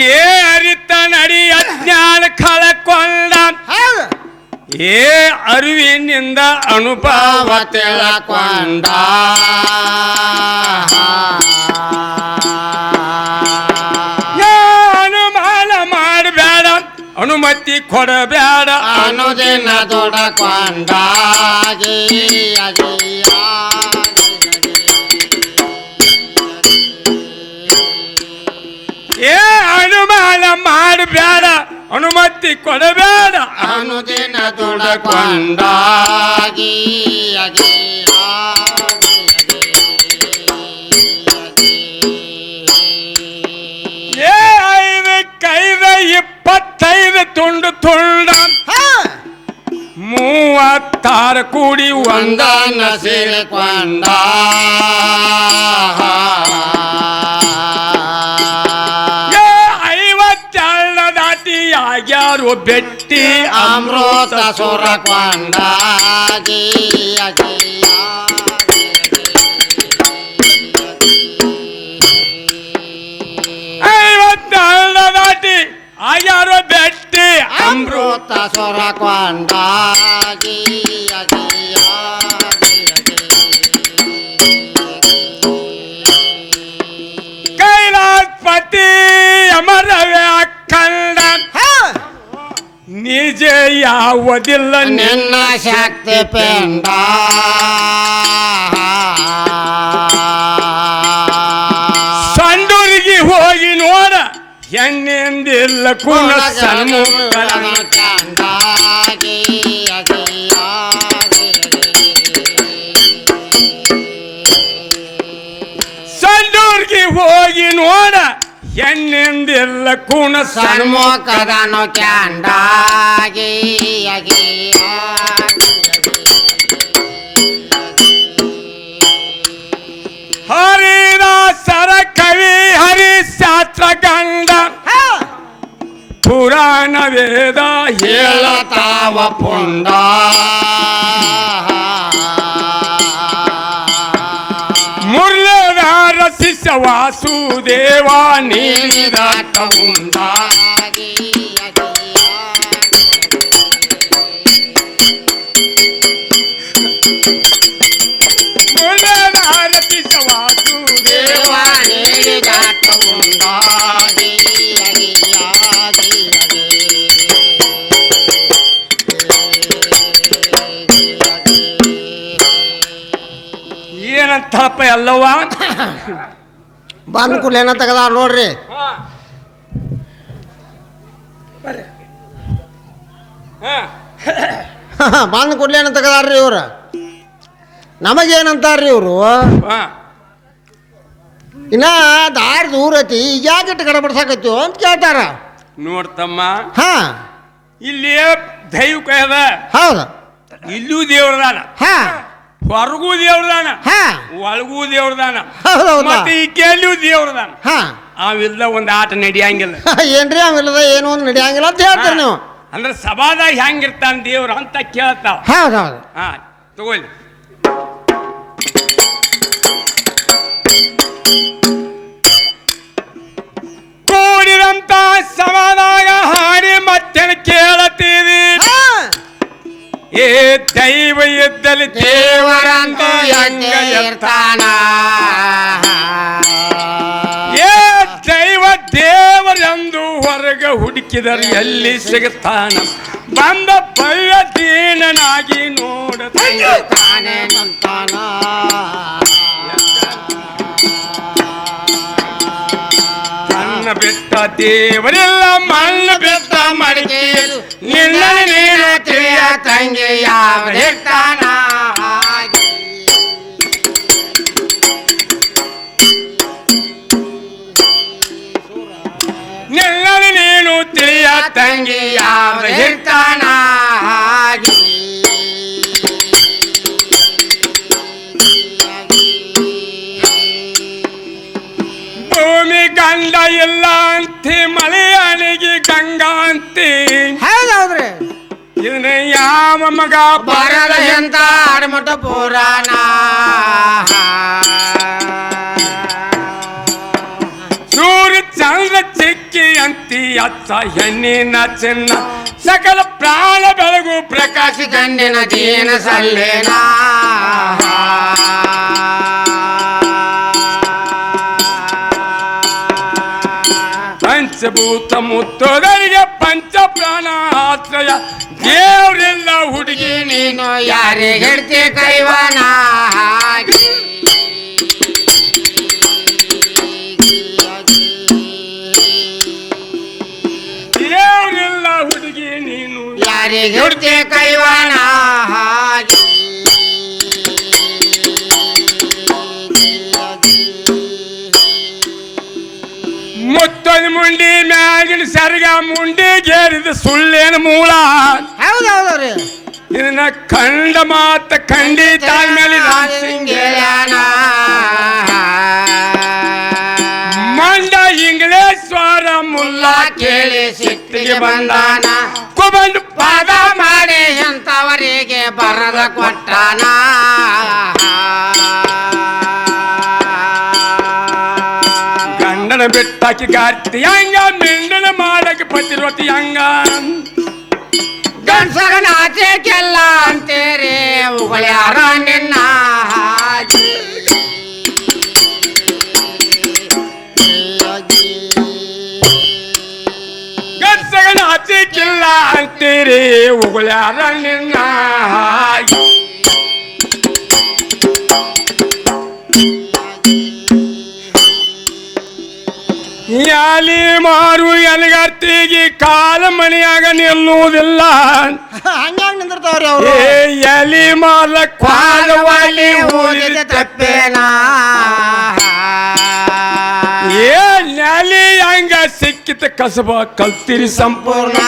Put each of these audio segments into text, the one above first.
ಏ ಅರಿತ ನಡಿ ಅಜ್ಞಾನ ಕಳಕೊಂಡ ಏ ಅರಿವಿನಿಂದ ಅನುಭವ ತಿಳಕೊಂಡ ಅನುಮಾನ ಮಾಡಬೇಡ ಅನುಮತಿ ಕೊಡಬೇಡ ಅನುದಿನ ತೊಡಕೊಂಡ ಏ ಅನುಮಾನ ಮಾಡಬೇಡ ಅನುಮತಿ ಕೊಡಬೇಡ ಅನುದಿನ ತೊಡಕೊಂಡ ಏ 25 ತುಂಡು ತುಂಡ 36 ಕೂಡಿ ಒಂದನ್ನ ಸೇರಿಕೊಂಡ ಆಗ್ಯಾರು ಬೆಟ್ಟಿ ಅಮೃತ ಸುರಕೊಂಡ 52 ದಾಟಿ ಆಗ್ಯಾರು ಬೆಟ್ಟಿ ಅಮೃತ ಸುರಕೊಂಡ ಕೈಲಾಸಪತಿ ಅಮರವೇ ಕಂಡ ನಿಜ ಯಾವುದಿಲ್ಲ ನಿನ್ನ ಶಕ್ತಿ ಪೆಂಡ ಸಂಡೂರಿಗೆ ಹೋಗಿ ನೋಡ ಹೆಣ್ಣೆಂದಿಲ್ಲ ಕುಣ ಸನ್ಮುಖ ಸಂಡೂರಿಗೆ ಹೋಗಿ ನೋಡ ಹೆಣ್ಣೆಂದಿಲ್ಲ ಕುಣ ಸನ್ಮುಖದನು ಕ್ಯಾಂಡಾಗಿ ಹರಿದಾಸರ ಕವಿ ಹರಿಶಾಸ್ತ್ರ ಗಂಡ ಪುರಾಣ ವೇದ ಹೇಳತಾವ ಪುಂಡ ಮುರಳೀಧರ ಶಿಷ್ಯ ವಾಸುದೇವ ನೀಡಿದಾಟ ಉಂಡ ಮುರಳೀಧರ ಶಿಷ್ಯ ವಾಸುದೇವ ನೀಡಿದಾಟ ಉಂಡ ಏನಂತಪ್ಪ ಎಲ್ಲವ ಬಂದ್ ಕೂಡಲೇ ಏನ ತೆಗದಾರ ನೋಡ್ರಿ ಬಂದ್ ಕೂಡಲೇ ಏನ ತೆಗದಾರ್ರಿ ಇವ್ರು ನಮಗೇನಂತಾರ್ರಿ ಇವರು ಇನ್ನ ದಾರಿ ದೂರ ಐತಿ ಈಗ ಯಾಕೆ ಇಟ್ಟು ಗಡಬಡ್ಸಾಕತ್ತೀವ ಅಂತ ಕೇಳ್ತಾರ ನೋಡ್ತಮ್ಮ ಹಾ ಇಲ್ಲಿ ದೈವಿಕ ಅದ ಹೌದು ಇಲ್ಲೂ ದೇವ್ರದಾನ ಹಾ ಹೊರಗೂ ದೇವ್ರದಾನ ಹಾ ಒಳಗೂ ದೇವ್ರದಾನ ಹೌದೌದ ಮತ್ತೆ ಈ ಕೇಳಿಯೂ ದೇವ್ರದಾನ ಹಾ ಅವಿಲ್ಲ ಒಂದು ಆಟ ನಡೆಯಂಗಿಲ್ಲ ಏನ್ರಿ ಅವಿಲ್ಲದ ಏನು ಒಂದು ನಡೆಯಂಗಿಲ್ಲ ಅಂತ ಹೇಳ್ತೀರಿ ನೀವು ಅಂದ್ರೆ ಸಭಾದಾಗ ಹೆಂಗಿರ್ತಾನ ದೇವ್ರ ಅಂತ ಕೇಳ್ತಾವ ಹೌದೌದು ಹಾ ತಗೊಳ್ಳಿ ಕೂಡಿದಂತ ಸಭಾದಾಗ ಹಾಡಿ ಮತ್ತೆ ಕೇಳತೀವಿ ಏ ದೈವ ಇದ್ದಲ್ಲಿ ದೇವರಂತ ಹೆಂಗ ಇರ್ತಾನ ಏ ದೈವ ದೇವರೆಂದು ಹೊರಗ ಹುಡುಕಿದರೆ ಎಲ್ಲಿ ಸಿಗುತ್ತಾನ ಬಂದ ಭವ್ಯ ದೀನನಾಗಿ ನೋಡುತ್ತಾನೆ ಕಣ್ಣ ಬಿಟ್ಟ ದೇವರೆಲ್ಲ ಮಣ್ಣ ಬಿಟ್ಟ ಮಡಿಕೆ ನಿನ್ನ ನೀನು ತಿಳಿಯ ತಂಗಿ ಯಾವ ಇರ್ತಾನ ನಿನ್ನ ನೀನು ತಿಳಿಯ ತಂಗಿ ಯಾವ ಇರ್ತಾನ ಭೂಮಿ ಗಂಡ ಇಲ್ಲ ಅಂತಿ ಮಳೆಯಾಳಿಗೆ ಗಂಗಾ ಅಂತಿ ಹೌದೌದ್ರಿ ಇದನ್ನ ಯಾವ ಮಗ ಬರಲ ಎಂತ ಆಡ್ಮಟ ಪುರಾಣ ಚಿಕ್ಕಿ ಅಂತಿ ಅಚ್ಚ ಹೆಣ್ಣಿನ ಚಿನ್ನ ಸಕಲ ಪ್ರಾಣ ಬೆಳಗು ಪ್ರಕಾಶ ಗಂಡಿನ ದೀನ ಸಲ್ಲೇನ ಪಂಚಭೂತ ಮುತ್ತೋದರಿಗೆ ಪಂಚ ಪ್ರಾಣ ಆಶ್ರಯ ದೇವರೆಲ್ಲ ಹುಡುಗಿ ನೀನು ಯಾರಿಗೆ ಹೇಳ್ತಿ ಕೈವಾನ ದೇವರೆಲ್ಲ ಹುಡುಗಿ ನೀನು ಯಾರಿಗೆ ಹೇಳ್ತಿ ಕೈವಾನ ಮುತ್ತದ ಮುಂಡಿ ಮ್ಯಾಗಿನ ಸರ್ಗ ಮುಂಡಿ ಗೇರಿದ ಸುಳ್ಳೇನ ಮೂಲ ಹೌದೌದ್ರಿ ಇದನ್ನ ಕಂಡ ಮಾತ ಖಂಡಿತ ಮೇಲೆ ಮಂಡ ಇಂಗ್ಲೇಶ್ವರ ಮುಲ್ಲಾ ಕೇಳಿ ಸಿಟ್ಟಿಗೆ ಬಂದಾನ ಕೊಬಂದು ಪಾದ ಮಾಡಿ ಎಂತವರಿಗೆ ಬರದ ಕೊಟ್ಟಾನ ಗಂಡನ ಬಿಟ್ಟಾಕಿ ಗಾರ್ತಿ ಹಂಗ ಮೆಂಡನ ಮಾಡಕ್ಕೆ ಪತಿರೋತಿ ಹಂಗ ಗಂಡ್ಸಗನ ಆಚೆಗೆಲ್ಲ ಅಂತೇರಿ ಉಗುಳ್ಯಾರ ನಿನ್ನ ಗಂಡಸಗನ ಹಚ್ಚಿಕ್ಕಿಲ್ಲ ಅಂತೀರಿ ಉಗುಳ್ಯಾರ ನಿನ್ನ ಯಾಲಿ ಮಾರು ಎನಗರ್ತಿಗಿ ಕಾಲ ಮಣಿಯಾಗ ನಿಲ್ಲುವುದಿಲ್ಲ ಹಂಗ್ಯಾಂಗ ನಿಂದಿರ್ತಾವ್ರಿ ಅವ್ರು ಏ ಎಲಿ ಮಾಲ ಕ್ವಾಲವಾಲಿ ಊರಿದ ತಪ್ಪೇನ ಏ ನ್ಯಾಲಿ ಹಂಗ ಸಿಕ್ಕಿತ ಕಸಬ ಕಲ್ತಿರಿ ಸಂಪೂರ್ಣ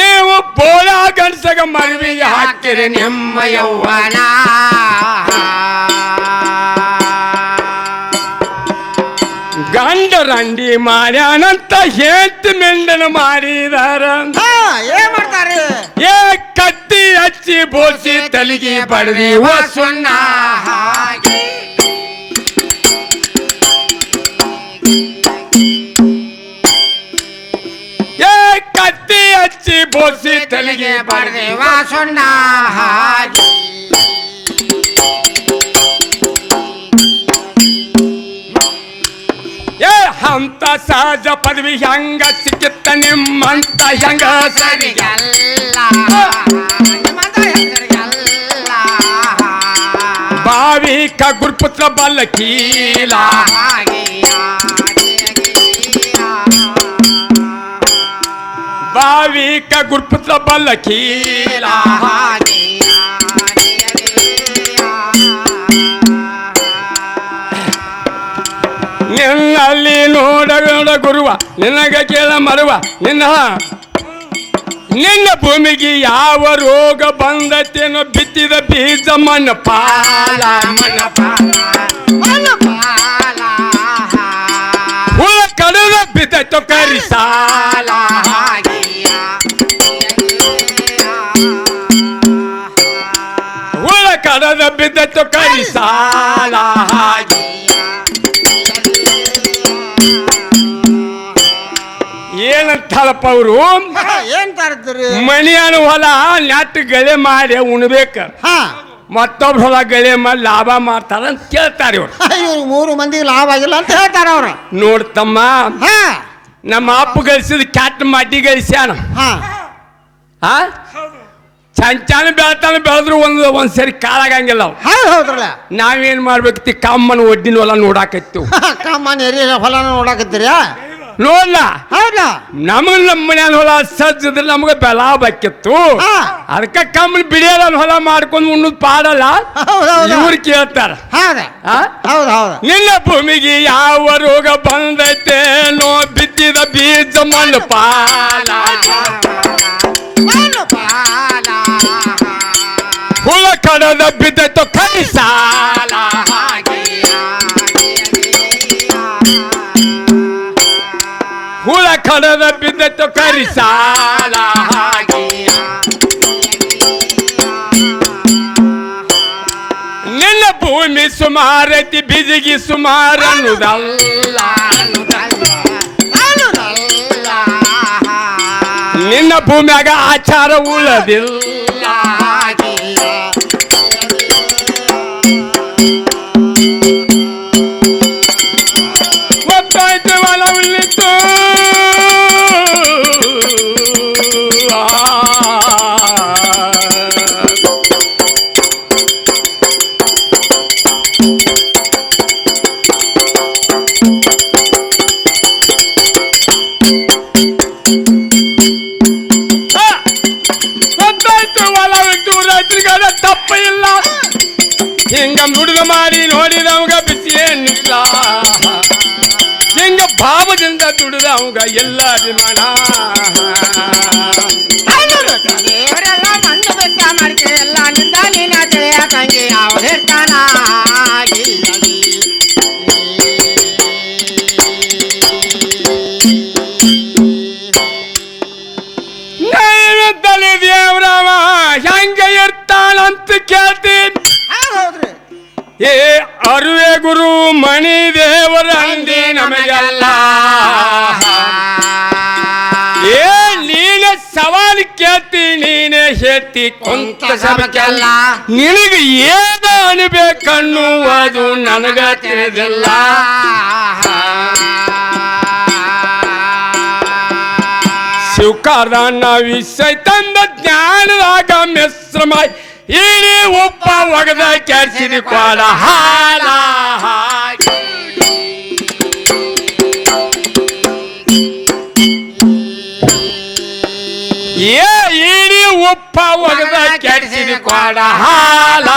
ನೀವು ಬೋಳ ಗಂಡಸಗ ಮರವಿಗೆ ಹಾಕಿರಿ ನಿಮ್ಮ ಯೌವನ ಗಂಡ ರಂಡಿ ಮಾಡ್ಯಾನಂತ ಹೆಂಡತಿ ಮೆಂಡನ ಮಾಡಿದಾರ ಏನ್ ಮಾಡ್ತಾರಿ ಏ ಕತ್ತಿ ಹಚ್ಚಿ ಬೋಸಿ ತಲಿಗೆ ಬಡದಿ ಸುಣ್ಣ ಏ ಕತ್ತಿ ಹಚ್ಚಿ ಬೋಸಿ ತಲಿಗೆ ಬಡದಿ ಸುಣ್ಣ ಏ ಅಂತ ಸಹಜ ಪದವಿ ಹೆಂಗ ಸಿಕ್ಕಿತ್ತ ನಿಮ್ಮಂತ ಹೆಂಗ ಸರಿಗಲ್ಲ ಭಾವಿಕ ಗುರುಪುತ್ರ ಬಲ್ಲಕೀಲ ಭಾವಿಕ ಗುರುಪುತ್ರ ಬಲ್ಲಕೀಲ ನಿನ್ನಲ್ಲಿ ನೋಡ ಗುರುವ ನಿನಗ ಕೇಳ ಮರುವ ನಿನ್ನ ಭೂಮಿಗೆ ಯಾವ ರೋಗ ಬಂದತೇನೋ ಬಿತ್ತಿದ ಬೀಜ ಮಣ್ಣ ಪಾಲ ಹುಳ ಕಡದ ಬಿದ್ದೈತೋ ಕರಿ ಸಾಲ ಹುಳ ಕಡದ ಬಿದ್ದೈತೋ ಕರಿ ಸಾಲ ಏನಂತಾರಪ್ಪ ಅವರು ಏನ್ ತರ್ತೀರಿ ಮಣಿಯನ ಹೊಲ ನೆಟ್ ಗಳೆ ಮಾಡಿ ಉಣ್ಬೇಕ ಮತ್ತೊಬ್ಬ ಹೊಲ ಗಳೆ ಮಾಡಿ ಲಾಭ ಮಾಡ್ತಾರ ಅಂತ ಕೇಳ್ತಾರೆ ಇವ್ರು ಇವ್ರು 3 ಮಂದಿಗೆ ಲಾಭ ಆಗಿಲ್ಲ ಅಂತ ಹೇಳ್ತಾರ ಅವ್ರು ನೋಡ್ತಮ್ಮ ನಮ್ಮ ಅಪ್ಪ ಗಳಿಸಿದ ಕ್ಯಾಟ್ ಮಡ್ಡಿ ಗಳಿಸ್ಯಾನ ಚಂಚಾನ ಬೆಳೆದ್ರು ಒಂದ್ ಸರಿ ಕಾಲಾಗಂಗಿಲ್ಲ ಹೌದ್ರಲ್ಲ ನಾವೇನ್ ಮಾಡ್ಬೇಕತಿ ಕಮ್ಮನ ಒಡ್ಡಿನ ಹೊಲ ನೋಡಾಕತ್ತೀವಿ ಕಮ್ಮನ್ ಎರಿ ಹೊಲನ ನೋಡಾಕತ್ತೀರಿ ನೋಡ್ಲ ಹೌದಾ ನಮಗ್ ನಮ್ಮ ಮನ್ಯಾನ ಹೊಲ ಸಜ್ಜಿದ್ರೆ ನಮ್ಗೆ ಬೆಲ ಬೇಕಿತ್ತು ಅದಕ್ಕ ಕಮ್ಮನ್ ಬಿಡಿಯಲ್ಲ ಹೊಲ ಮಾಡ್ಕೊಂಡು ಉಣ್ಣದ್ ಪಾಡಲ್ಲ ಇವ್ರು ಕೇಳ್ತಾರ ನಿನ್ನ ಭೂಮಿಗೆ ಯಾವ ರೋಗ ಬಂದೈತೇನೋ ಬಿತ್ತಿದ ಬೀಜ ಮಣ್ಣು ಪಾಲ ಹುಳ ಕಡದ ಬಿದ್ದೈತೋ ಕೈ ಸಾಲ ಹುಳ ಕಡದ ಬಿದ್ದೈತೋ ಕರಿ ಸಾಲ ನಿನ್ನ ಭೂಮಿ ಸುಮಾರೈತಿ ಬಿಜಿಗಿ ಸುಮಾರು ಅನ್ನುದಲ್ಲ ನಿನ್ನ ಭೂಮ್ಯಾಗ ಆಚಾರ ಉಳದಿಲ್ಲ ಗೊತ್ತಾಯ್ತು ಹೊಲ ಉಳಿತು ತಪ್ಪ ಇಲ್ಲ ಹಿಂಗ ನುಡಿದ ಮಾಡಿ ನೋಡಿದವಂಗ ಬಿಸಿ ಏನಿಲ್ಲ ಹಿಂಗ ಭಾವದಿಂದ ದುಡಿದವಂಗ ಎಲ್ಲ ಅಭಿಮಾನ ಎಲ್ಲ ನಿಂದ ನೀನ ತಿಳಿಯ ತಂಗಿ ಅವಧಿರ್ತಾನ ನೈವೇದ್ಯದಲ್ಲಿ ದೇವ್ರವ ಹೆಂಗ ಇರ್ತಾನಂತ ಕೇಳ್ತೀನಿ ಏ ಅರುವೆ ಗುರು ಮಣಿ ದೇವರ ಅಂದಿ ನಮಗೆಲ್ಲ ಏ ನೀನೆ ಸವಾಲು ಕೇಳ್ತಿ ನೀನೆ ಹೇಳ್ತಿ ಕೊಂತ ಸಭೆಲ್ಲ ನಿನಗೆ ಏನ ಅನ್ಬೇಕನ್ನುವುದು ನನಗ ತಿಳಿದಿಲ್ಲ ಶಿವಕಾರನ ವಿಷಯ ತಂದ ಜ್ಞಾನದಾಗ ಮಿಶ್ರಮ ಇಡೀ ಉಪ್ಪ ಒಗದ ಕೆರ್ಸಿದ ಕೊಡ ಹಾಲ ಇಡೀ ಉಪ್ಪ ಒಗದ ಕೆರ್ಸಿದ ಕೊಡ ಹಾಲ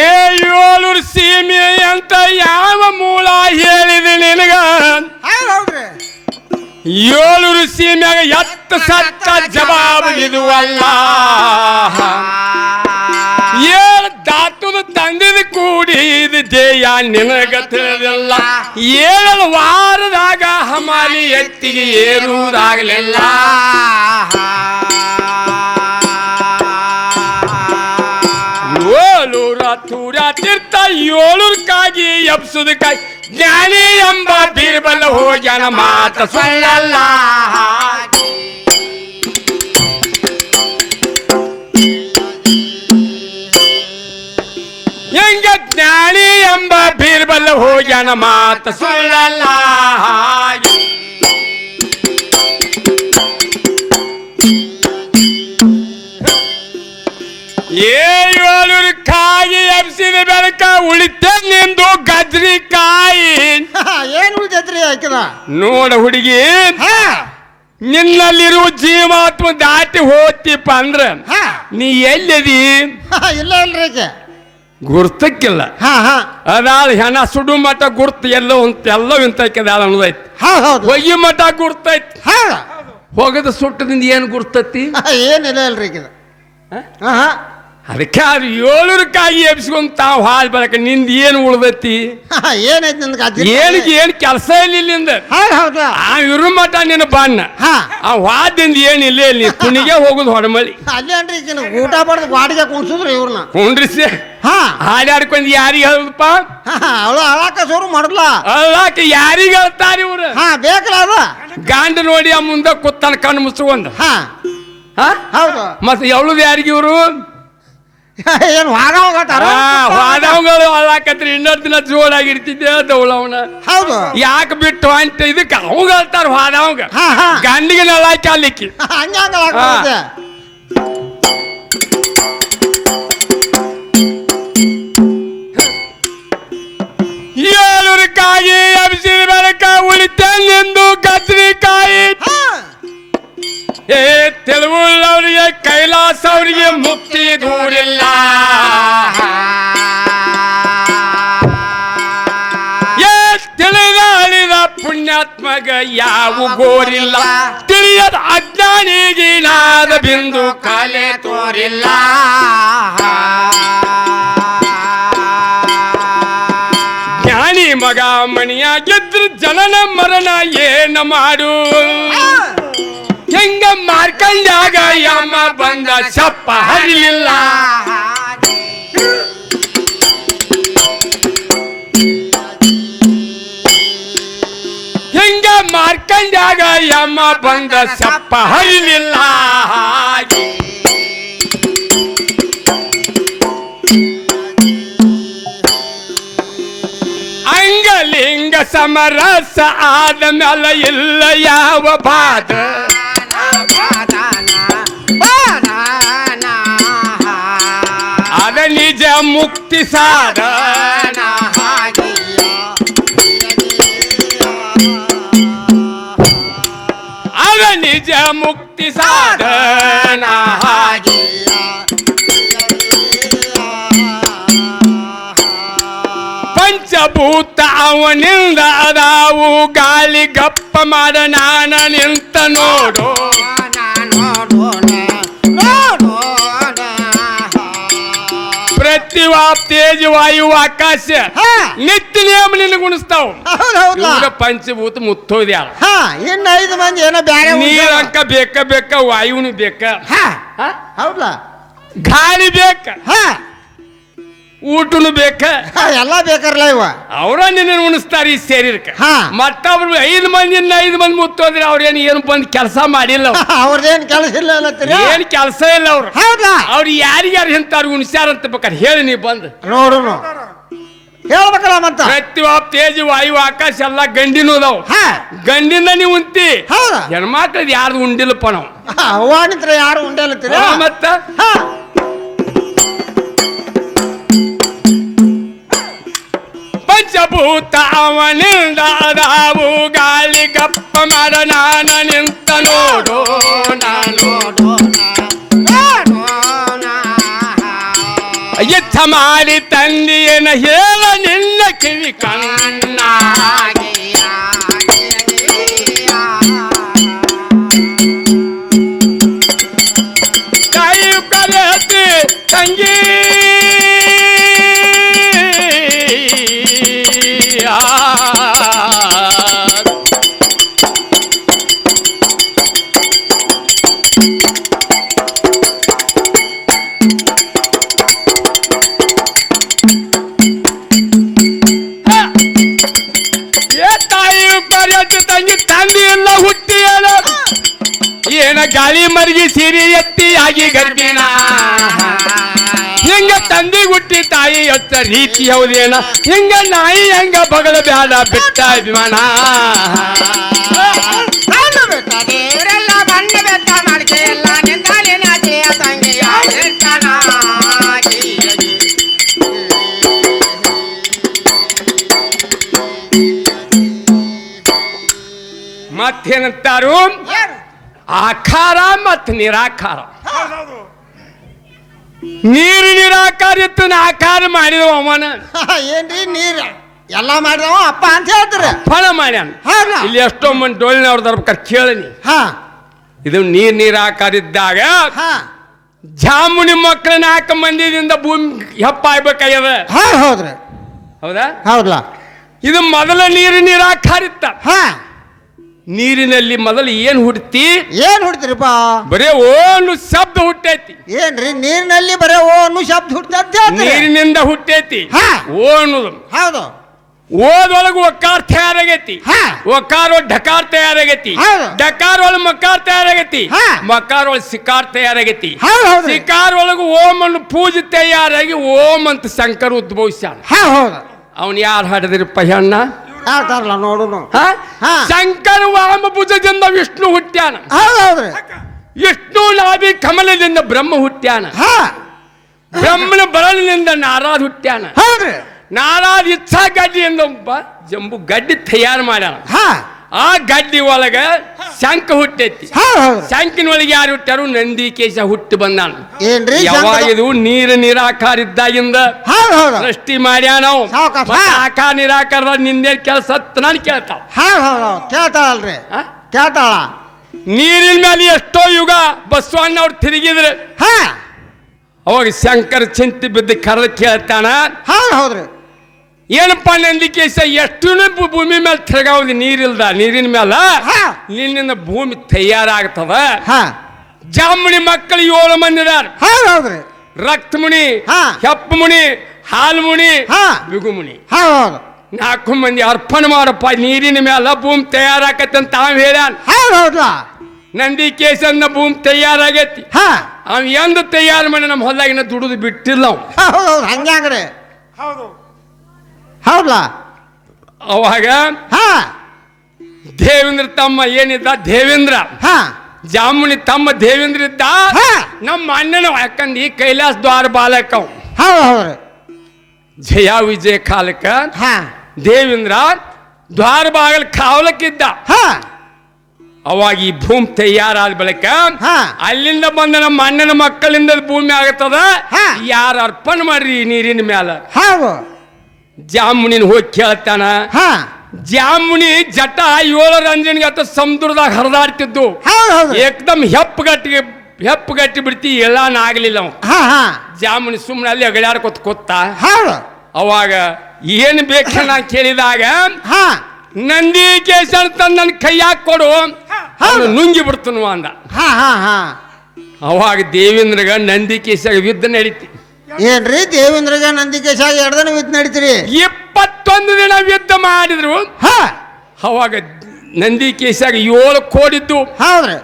ಏಳೂರು ಸೀಮೆ ಅಂತ ಯಾವ ಮೂಲ ಹೇಳಿದೆ ನಿನಗ ಏಳೂರು ಸೀಮೆಯಾಗ ಎತ್ತ ಸತ್ತ ಜವಾಬು ಇದುವಲ್ಲ ಏಳು ದಾಟುದು ತಂದಿದ ಕೂಡಿ ಇದು ದೇಯ ನಿನಗ ತಿಳಿದಿಲ್ಲ 7 ವಾರದಾಗ ಹಮಾಲಿ ಎತ್ತಿಗೆ ಏರುವುದಾಗಲಿಲ್ಲ ತೂರ ತೀರ್ಥ 7 ಕಾಗಿ ಎಬ್ಸುದಕ್ಕಾಗಿ ಜ್ಞಾನಿ ಎಂಬ ಬೀರ್ಬಲ್ಲ ಹೋಗ್ಯಾನ ಮಾತ ಸುಳ್ಳಲ್ಲ ಹೆಂಗ ಜ್ಞಾನಿ ಎಂಬ ಬೀರ್ಬಲ್ಲ ಹೋಗ್ಯಾನ ಮಾತ ಸುಳ್ಳಲ್ಲ ಏಳೂರು ಕಾಯಿ ಎಬ್ಸಿದ ಬೆಳಕ ಉಳಿತ ನಿಂದು ಗಜ್ರಿ ಕಾಯಿ ಏನ್ ಉಳಿತೈತ್ರಿ ಆಯ್ತದ ನೋಡ ಹುಡುಗಿ ನಿನ್ನಲ್ಲಿರುವ ಜೀವಾತ್ಮ ದಾಟಿ ಹೋಗ್ತಿಪ್ಪ ಅಂದ್ರ ನೀ ಎಲ್ಲಿದಿ ಇಲ್ಲ ಇಲ್ರಿ ಗುರ್ತಕ್ಕಿಲ್ಲ ಅದಾದ ಹೆಣ ಸುಡು ಮಠ ಗುರ್ತ ಎಲ್ಲೋ ಎಲ್ಲೋ ಇಂತಕ್ಕಿದಾಳ ಅನ್ನೋದೈತಿ ಹೊಯ್ಯಿ ಮಠ ಗುರ್ತೈತಿ ಹೋಗದ ಸುಟ್ಟದಿಂದ ಏನ್ ಗುರ್ತತಿ ಏನಿಲ್ಲ ಇಲ್ರಿ ಅದಕ್ಕೆ ಅದು 7 ಕಾಯಿ ಎಬ್ಸ್ಕೊಂಡ್ ತಾವ್ ಹಾಲ್ ಬರಕ ನಿಂದ ಏನ್ ಉಳ್ದೈತಿ ಏನೈತಿ ಏನಿಗೆ ಏನ್ ಕೆಲಸ ಇಲ್ಲಿಂದ ಆ ಇರು ಮಠ ನಿನ್ನ ಬಣ್ಣ ಆ ವಾದಿಂದ ಏನಿಲ್ಲ ಇಲ್ಲಿ ಕುಣಿಗೆ ಹೋಗುದು ಹೊಡಮಳಿ ಅಲ್ಲೇನ್ರಿ ಊಟ ಬಡ್ದು ಗಾಡಿಗೆ ಕುಣ್ಸುದ್ರಿ ಇವ್ರನ್ನ ಕುಂಡ್ರಿಸಿ ಹಾಡಾಡ್ಕೊಂಡ್ ಯಾರಿಗೆ ಹೇಳುದಪ್ಪ ಅವಳು ಅಳಾಕ ಶುರು ಮಾಡಲ್ಲ ಅಳಾಕ ಯಾರಿಗೆ ಹೇಳ್ತಾರ ಇವ್ರು ಬೇಕಲ್ಲ ಅದು ಗಾಂಡ ನೋಡಿ ಆ ಮುಂದೆ ಕುತ್ತಾನ ಕಣ್ಣು ಮುಚ್ಕೊಂಡ್ ಹೌದು ಮತ್ತೆ ಎವಳದ್ ಯಾರಿಗೆ ಇವ್ರು ಏನು ವಾದವಗಳು ಹಾಕತ್ರಿ ಇನ್ನೊಂದು ದಿನ ಜೋರಾಗಿರ್ತಿದ್ದೆ ಅವನ ಹೌದು ಯಾಕೆ ಬಿಟ್ಟು ಅಂತ ಇದಕ್ಕೆ ಅವಾಗ ಹೇಳ್ತಾರ ವಾದವಂಗ ಗಂಡಿಗೆ ನಳಾಕಿ ಅಲ್ಲಿಕ್ಕಿ ಏಳೂರು ಕಾಯಿ ಎಬ್ಸಿದ ಬೆಳಕ ಉಳಿತೆಂದು ಗಜ್ರಿಕಾಯಿ ಏ ತಿಳಿವುಳ್ಳವರಿಗೆ ಕೈಲಾಸ ಅವರಿಗೆ ಮುಕ್ತಿ ದೂರಿಲ್ಲ ಏ ತಿಳಿದ ಅಳಿದ ಪುಣ್ಯಾತ್ಮಗ ಯಾವ ಗೋರಿಲ್ಲ ತಿಳಿಯದ ಅಜ್ಞಾನಿಗಿನಾದ ಬಿಂದು ಕಲೆ ತೋರಿಲ್ಲ ಜ್ಞಾನಿ ಮಗ ಮಣಿಯಾಗಿದ್ರು ಜನನ ಮರಣ ಏನ ಮಾಡು ಹೆಂಗ ಮಾರ್ಕಂಡಾಗ ಯಮ್ಮ ಬಂದ ಚಪ್ಪ ಹರಿಲಿಲ್ಲ ಮಾರ್ಕಂಡ್ಯಾಗ ಯಮ್ಮ ಬಂದ ಸಪ್ಪ ಹರಿಲಿಲ್ಲ ಅಂಗಲಿಂಗ ಸಮರಸ ಆದ ಮ್ಯಾಲ ಇಲ್ಲ ಯಾವ ಬಾದ ಅದ ನಿಜ ಮುಕ್ತಿ ಸಾಧನ ಅದ ನಿಜ ಮುಕ್ತಿ ಸಾಧನ ಪಂಚಭೂತ ಅವನಿಂದ ಅದಾವು ಗಾಳಿ ಗಪ್ಪ ಮಾಡ ನಾನ ನಿಂತ ನೋಡು ಪ್ರತಿವಾ ತೇಜ ವಾಯು ಆಕಾಶ ನಿತ್ಯ ನಿಯಮ ನಿನಗುಣಿಸ್ತಾವ ಪಂಚಭೂತ ಮುತ್ತೋದ್ಯಾರ ಇನ್ನು 5 ಮಂದಿ ಏನೋ ಬ್ಯಾರೆ ನೀರಂಕ ಬೇಕ ವಾಯುನು ಬೇಕ ಹೌದಾ ಗಾಳಿ ಬೇಕ ಊಟನು ಬೇಕ ಎಲ್ಲ ಬೇಕಾರಲ್ಲ ಇವ ಅವ್ರ ನಿನ್ನ ಉಣಿಸ್ತಾರ ಈ ಶರೀರಕ್ಕೆ ಮತ್ತೊಬ್ರು 5 ಮಂದಿ ಮುತ್ತೋದ್ರೆ ಅವ್ರೇನು ಏನು ಬಂದು ಕೆಲಸ ಮಾಡಿಲ್ಲ ಅವ್ರದೇನ್ ಕೆಲಸ ಇಲ್ಲ ಏನ್ ಕೆಲಸ ಇಲ್ಲ ಅವ್ರು ಅವ್ರು ಯಾರಿಗಾರು ಇಂತಾರು ಉಣಿಸ್ಯಾರ ಅಂತ ಬೇಕಾರೆ ಹೇಳಿ ನೀ ಬಂದು ನೋಡು ಹೇಳ್ಬೇಕಲ್ಲ ಮತ್ತ ಪ್ರತಿವಾ ತೇಜ ವಾಯು ಆಕಾಶ ಎಲ್ಲ ಗಂಡಿನೂ ಅದಾವ ಗಂಡಿಂದ ನೀವು ಉಂತಿ ಹೆಣ್ಮಕ್ಳದ್ ಯಾರ್ದು ಉಂಡಿಲ್ಲಪ್ಪ ನಾವು ಅವ್ವಾನಿತ್ರ ಯಾರು ಉಂಡೇಲತ್ತೀರ ಮತ್ತ ಪಂಚಭೂತ ಅವನಿಂದ ಅದಾವು ಗಾಳಿ ಗಪ್ಪ ಮಾಡ ನಾನ ನಿಂತ ನೋಡು ಯುದ್ಧ ಮಾಡಿ ತಂದೆಯನ ಹೇಳ ನಿನ್ನ ಕಿವಿ ಕಣ್ಣ ಕಾಯು ಕರೆತಿ ತಂಗಿ ತಂದೆ ಎಲ್ಲ ಹುಟ್ಟಿ ಏನ ಗಾಳಿ ಮರ್ಗಿ ಸಿರಿ ಎತ್ತಿ ಆಗಿ ಗರ್ಭಿಣ ಹಿಂಗ ತಂದಿ ಹುಟ್ಟಿ ತಾಯಿ ಎತ್ತ ರೀತಿ ಹೌದೇನ ಹಿಂಗ ನಾಯಿ ಹೆಂಗ ಬಗಲ ಬ್ಯಾಡ ಬಿಟ್ಟ ಅಭಿಮಾನ ಮತ್ತೇನಂತಾರು ಆಕಾರ ಮತ್ ನಿರಾಕಾರ ನೀರು ನಿರಾಕಾರ ಇತ್ತು ಆಕಾರ ಮಾಡಿದವ ಅವನ ಏನ್ರಿ ನೀರ್ ಎಲ್ಲ ಮಾಡಿದವ ಅಪ್ಪ ಅಂತ ಹೇಳ್ತಾರೆ ಫಲ ಮಾಡ್ಯಾನ ಇಲ್ಲಿ ಎಷ್ಟೋ ಮಂದಿ ಡೋಳಿನವ್ರ ದರ್ಬೇಕಾರೆ ಕೇಳನಿ ಇದು ನೀರಾಕಾರ ಇದ್ದಾಗ ಜಾಮುನಿ ಮಕ್ಕಳ 4 ಮಂದಿದಿಂದ ಭೂಮಿ ಹೆಪ್ಪ ಆಗ್ಬೇಕಾಗ್ಯದ ಹೌದ್ರಿ ಹೌದಾ ಹೌದಾ ಇದು ಮೊದಲ ನಿರಾಕಾರ ಇತ್ತ ನೀರಿನಲ್ಲಿ ಮೊದಲು ಏನ್ ಹುಡ್ತಿ ಹುಡ್ತಿರಿಪ್ಪ ಬರೇ ಓನು ಶಬ್ದ ಹುಟ್ಟೈತಿ ಏನ್ರಿ ನೀರಿನಲ್ಲಿ ಬರೇ ಓನು ಶಬ್ದ ಹುಟ್ಟೈತಿ ನೀರಿನಿಂದ ಹುಟ್ಟೈತಿ ಓನು ಹೌದು ಓದೊಳಗ ಒಕ್ಕಾರ ತಯಾರಾಗೈತಿ ಒಕ್ಕಾರ ಢಕಾರ ತಯಾರಾಗೈತಿ ಢಕಾರ ಒಳಗ ಮಕ್ಕಾರ ತಯಾರಾಗೈತಿ ಮಕ್ಕಾರ ಒಳಗ ಸಿಕಾರ ತಯಾರಾಗೈತಿ ಸಿಕಾರ ಒಳಗ ಓಂ ಅನ್ನು ಪೂಜೆ ತಯಾರಾಗಿ ಓಂ ಅಂತ ಶಂಕರ ಉದ್ಭವಿಸ್ಯಾನ ಅವನ್ ಯಾರು ಹಾಡಿದ್ರಪ್ಪ ಹೆಣ್ಣ ಹೇಳ್ತಾರಲ್ಲ ನೋಡು ಶಂಕರ ವಾಮ ಭುಜದಿಂದ ವಿಷ್ಣು ಹುಟ್ಟ್ಯಾನ ವಿಷ್ಣು ನಾಭಿ ಕಮಲದಿಂದ ಬ್ರಹ್ಮ ಹುಟ್ಟ್ಯಾನ ಬ್ರಹ್ಮನ ಬರಲಿನಿಂದ ನಾರಾದ ಹುಟ್ಟ್ಯಾನ ನಾರಾದ ಇಚ್ಛಾ ಗಡ್ಡಿಯಿಂದ ಒಬ್ಬ ಜಂಬು ಗಡ್ಡಿ ತಯಾರು ಮಾಡ್ಯಾನ ಆ ಗಡ್ಡಿ ಒಳಗ ಶಂಕ ಹುಟ್ಟೈತಿ ಶಂಕಿನೊಳಗೆ ಯಾರು ಹುಟ್ಟಾರು ನಂದಿಕೇಶ ಹುಟ್ಟಿ ಬಂದಾನ ಯಾವಾಗ ಇದು ನಿರಾಕಾರ ಇದ್ದಾಗಿಂದ ಸೃಷ್ಟಿ ಮಾಡ್ಯಾನ ಆಕಾರ ನಿರಾಕಾರ ನಿಂದೆ ಕೆಲಸ ನಾನು ಕೇಳ್ತಾವ ಕೇಳ್ತಾಳಲ್ರಿ ಕೇಳ್ತಾಳ ನೀರಿನ ಮೇಲೆ ಎಷ್ಟೋ ಯುಗ ಬಸವಣ್ಣ ಅವ್ರು ತಿರುಗಿದ್ರೆ ಅವಾಗ ಶಂಕರ ಚಿಂತೆ ಬಿದ್ದು ಕರೆದು ಕೇಳ್ತಾನ ಹೌದ್ರಿ ಏನಪ್ಪ ನಂದಿಕೇಶ ಎಷ್ಟು ಭೂಮಿ ಮೇಲೆ ತಿರುಗಾವದು ನೀರಿನ ಮೇಲೆ ನಿನ್ನಿಂದ ಭೂಮಿ ತಯಾರಾಗ್ತದ ಜಾಮುನಿ ಮಕ್ಕಳು 7 ಮಂದಿ ಇದಾರ ರಕ್ತ ಮುನಿ ಹೆಪ್ಪ ಮುನಿ ಹಾಲು ಮುನಿ ಬಿಗು ಮುನಿ 4 ಮಂದಿ ಅರ್ಪಣೆ ಮಾಡಪ್ಪ ನೀರಿನ ಮೇಲೆ ಭೂಮಿ ತಯಾರಾಕತ್ತೆ ಅಂತ ತಾವ್ ಹೇಳ್ಯಾನ. ಹೌದಾ ನಂದಿ ಕೇಸನ್ನ ಭೂಮಿ ತಯಾರಾಗೈತಿ. ಹಾ ಅವ್ ಎಂದು ತಯಾರು ಮಾಡಿ ನಮ್ಮ ಹೊಲ್ದಾಗಿನ ದುಡಿದು ಬಿಟ್ಟಿಲ್ಲ ಅವ್. ಹೌದೌದು ಹಂಗ್ಯಾಗ್ರಿ ಹೌದು ಹೌದಾ ಅವಾಗ ಹಾ ದೇವೇಂದ್ರ ತಮ್ಮ ಏನಿದ್ದ ದೇವೇಂದ್ರ, ಹಾ ಜಾಮುನಿ ತಮ್ಮ ದೇವೇಂದ್ರ ಇದ್ದ. ಹಾ. ನಮ್ಮ ಅಣ್ಣನ ಯಾಕಂದ್ರೆ ಈ ಕೈಲಾಸ ದ್ವಾರ ಬಾಲಕ ಅವ್. ಹೌದು ಹೌದ್ರಿ ಜಯ ವಿಜಯ ಕಾಲಕ್ಕ ಹಾ ದೇವೇಂದ್ರ ದ್ವಾರ ಬಾಗಲ್ ಕಾವಲಕ್ಕಿದ್ದ. ಹಾ ಅವಾಗ ಈ ಭೂಮಿ ತಯಾರಾದ ಬಳಿಕ ಹಾ. ಅಲ್ಲಿಂದ ಬಂದ ನಮ್ಮ ಅಣ್ಣನ ಮಕ್ಕಳಿಂದ ಭೂಮಿ ಆಗತ್ತದ. ಹಾ. ಯಾರು ಅರ್ಪಣೆ ಮಾಡ್ರಿ ನೀರಿನ ಮ್ಯಾಲ? ಹೌದು ಜಾಮುನಿನ ಹೋಗಿ ಕೇಳ್ತಾನ. ಹಾ ಜಾಮುನಿ ಜಟ 7 ರಂಜನ್ಗೆ ಅತ್ತ ಸಮುದ್ರದಾಗ ಹರಿದಾಡ್ತಿದ್ದು. ಹೌದು ಹೌದು ಏಕದಮ್ ಹೆಪ್ಪಗಟ್ಟಿ ಬಿಡ್ತಿ ಎಲ್ಲಾನ ಆಗ್ಲಿಲ್ಲ ಅವ. ಹಾ ಹಾ ಜಾಮುನಿ ಸುಮ್ಮನೆ ಅಲ್ಲಿ ಅಗಡ್ಯಾಡ್ಕೊತ ಕೂತ. ಹೌದು ಅವಾಗ ಏನ್ ಬೇಕ ನಾ ಕೇಳಿದಾಗ ಹಾ ನಂದಿ ಕೇಸನ್ ತಂದು ನನ್ನ ಕೈಯಾಗ ಕೊಡು, ಅವನು ನುಂಗಿ ಬಿಡ್ತನು ಅಂದ. ಹಾ ಹಾ ಹಾ ಅವಾಗ ದೇವೇಂದ್ರಗ ನಂದಿ ಕೇಸಾಗ ಯುದ್ಧ ನಡೀತಿ. ಏನ್ರಿ ದೇವೇಂದ್ರಗ ನಂದಿಕೇಶಾಗ 2 ದಿನ ವಿತ್ ನಡೀತೀರಿ? 21 ದಿನ ಯುದ್ಧ ಮಾಡಿದ್ರು. ಹಾ ಅವಾಗ ನಂದಿ ಕೇಸಾಗ 7 ಕೋಡಿದ್ದು. ಹೌದ್ರಿ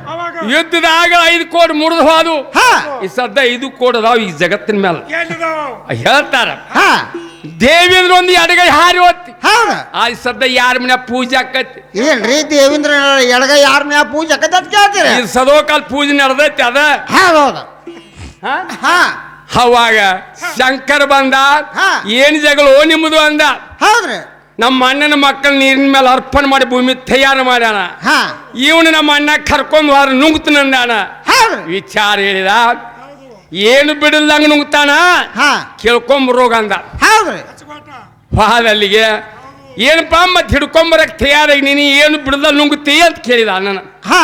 ಯುದ್ಧದಾಗ 5 ಕೋಡ್ ಮುರಿದು ಹೋದು. ಹಾ ಈ ಸದ್ದ 5 ಕೋಡ್ ಅದಾವ ಈ ಜಗತ್ತಿನ ಮೇಲೆ ಎಲ್ಲಿದಾವ ಹೇಳ್ತಾರ. ಹಾ ದೇವೇಂದ್ರ ಒಂದು ಎಡಗೈ ಹಾರಿ ಹೋತಿ. ಹೌದು ಆ ಸದ್ದ ಯಾರ ಮನೆ ಪೂಜೆ ಆಕತಿ. ಏನ್ರಿ ದೇವೇಂದ್ರ ಎಡಗ ಯಾರ ಮ್ಯಾ ಪೂಜೆ ಆಕತ್ತ ಅಂತ ಕೇಳ್ತೀರಿ? ಈ ಸದೋಕಾಲ ಪೂಜೆ ನಡೆದೈತಿ ಅದ. ಹೌದು ಹಾ? ಹಾ ಅವಾಗ ಶಂಕರ್ ಬಂದ. ಹಾ. ಏನ್ ಜಗಳ ನಿಮ್ಮದು ಅಂದ. ಹೌದ್ರಿ ನಮ್ಮ ಅಣ್ಣನ ಮಕ್ಕಳ ನೀರಿನ ಮೇಲೆ ಅರ್ಪಣೆ ಮಾಡಿ ಭೂಮಿ ತಯಾರು ಮಾಡ್ಯಾನ. ಹಾ ಇವನು ನಮ್ಮ ಅಣ್ಣ ಕರ್ಕೊಂಡ್ ವಾರ ನುಂಗ್ತಾನಂದಾನ. ಹೌದ್ರಿ ವಿಚಾರ ಹೇಳಿದ. ಏನು ಬಿಡಲ್ದಂಗ ನುಂಗ್ತಾನ, ಹಾ ಕೇಳ್ಕೊಂಬರೋಗ ಅಂದ. ಹೌದ್ರಿ ವಾದಲ್ಲಿಗೆ ಏನಪ್ಪ ಮತ್ತೆ ಹಿಡ್ಕೊಂಬರಕ್ ತಯಾರಾಗಿ ನೀನು ಏನು ಬಿಡದ ನುಂಗ್ತಿ ಅಂತ ಕೇಳಿದ ಅಣ್ಣನ. ಹಾ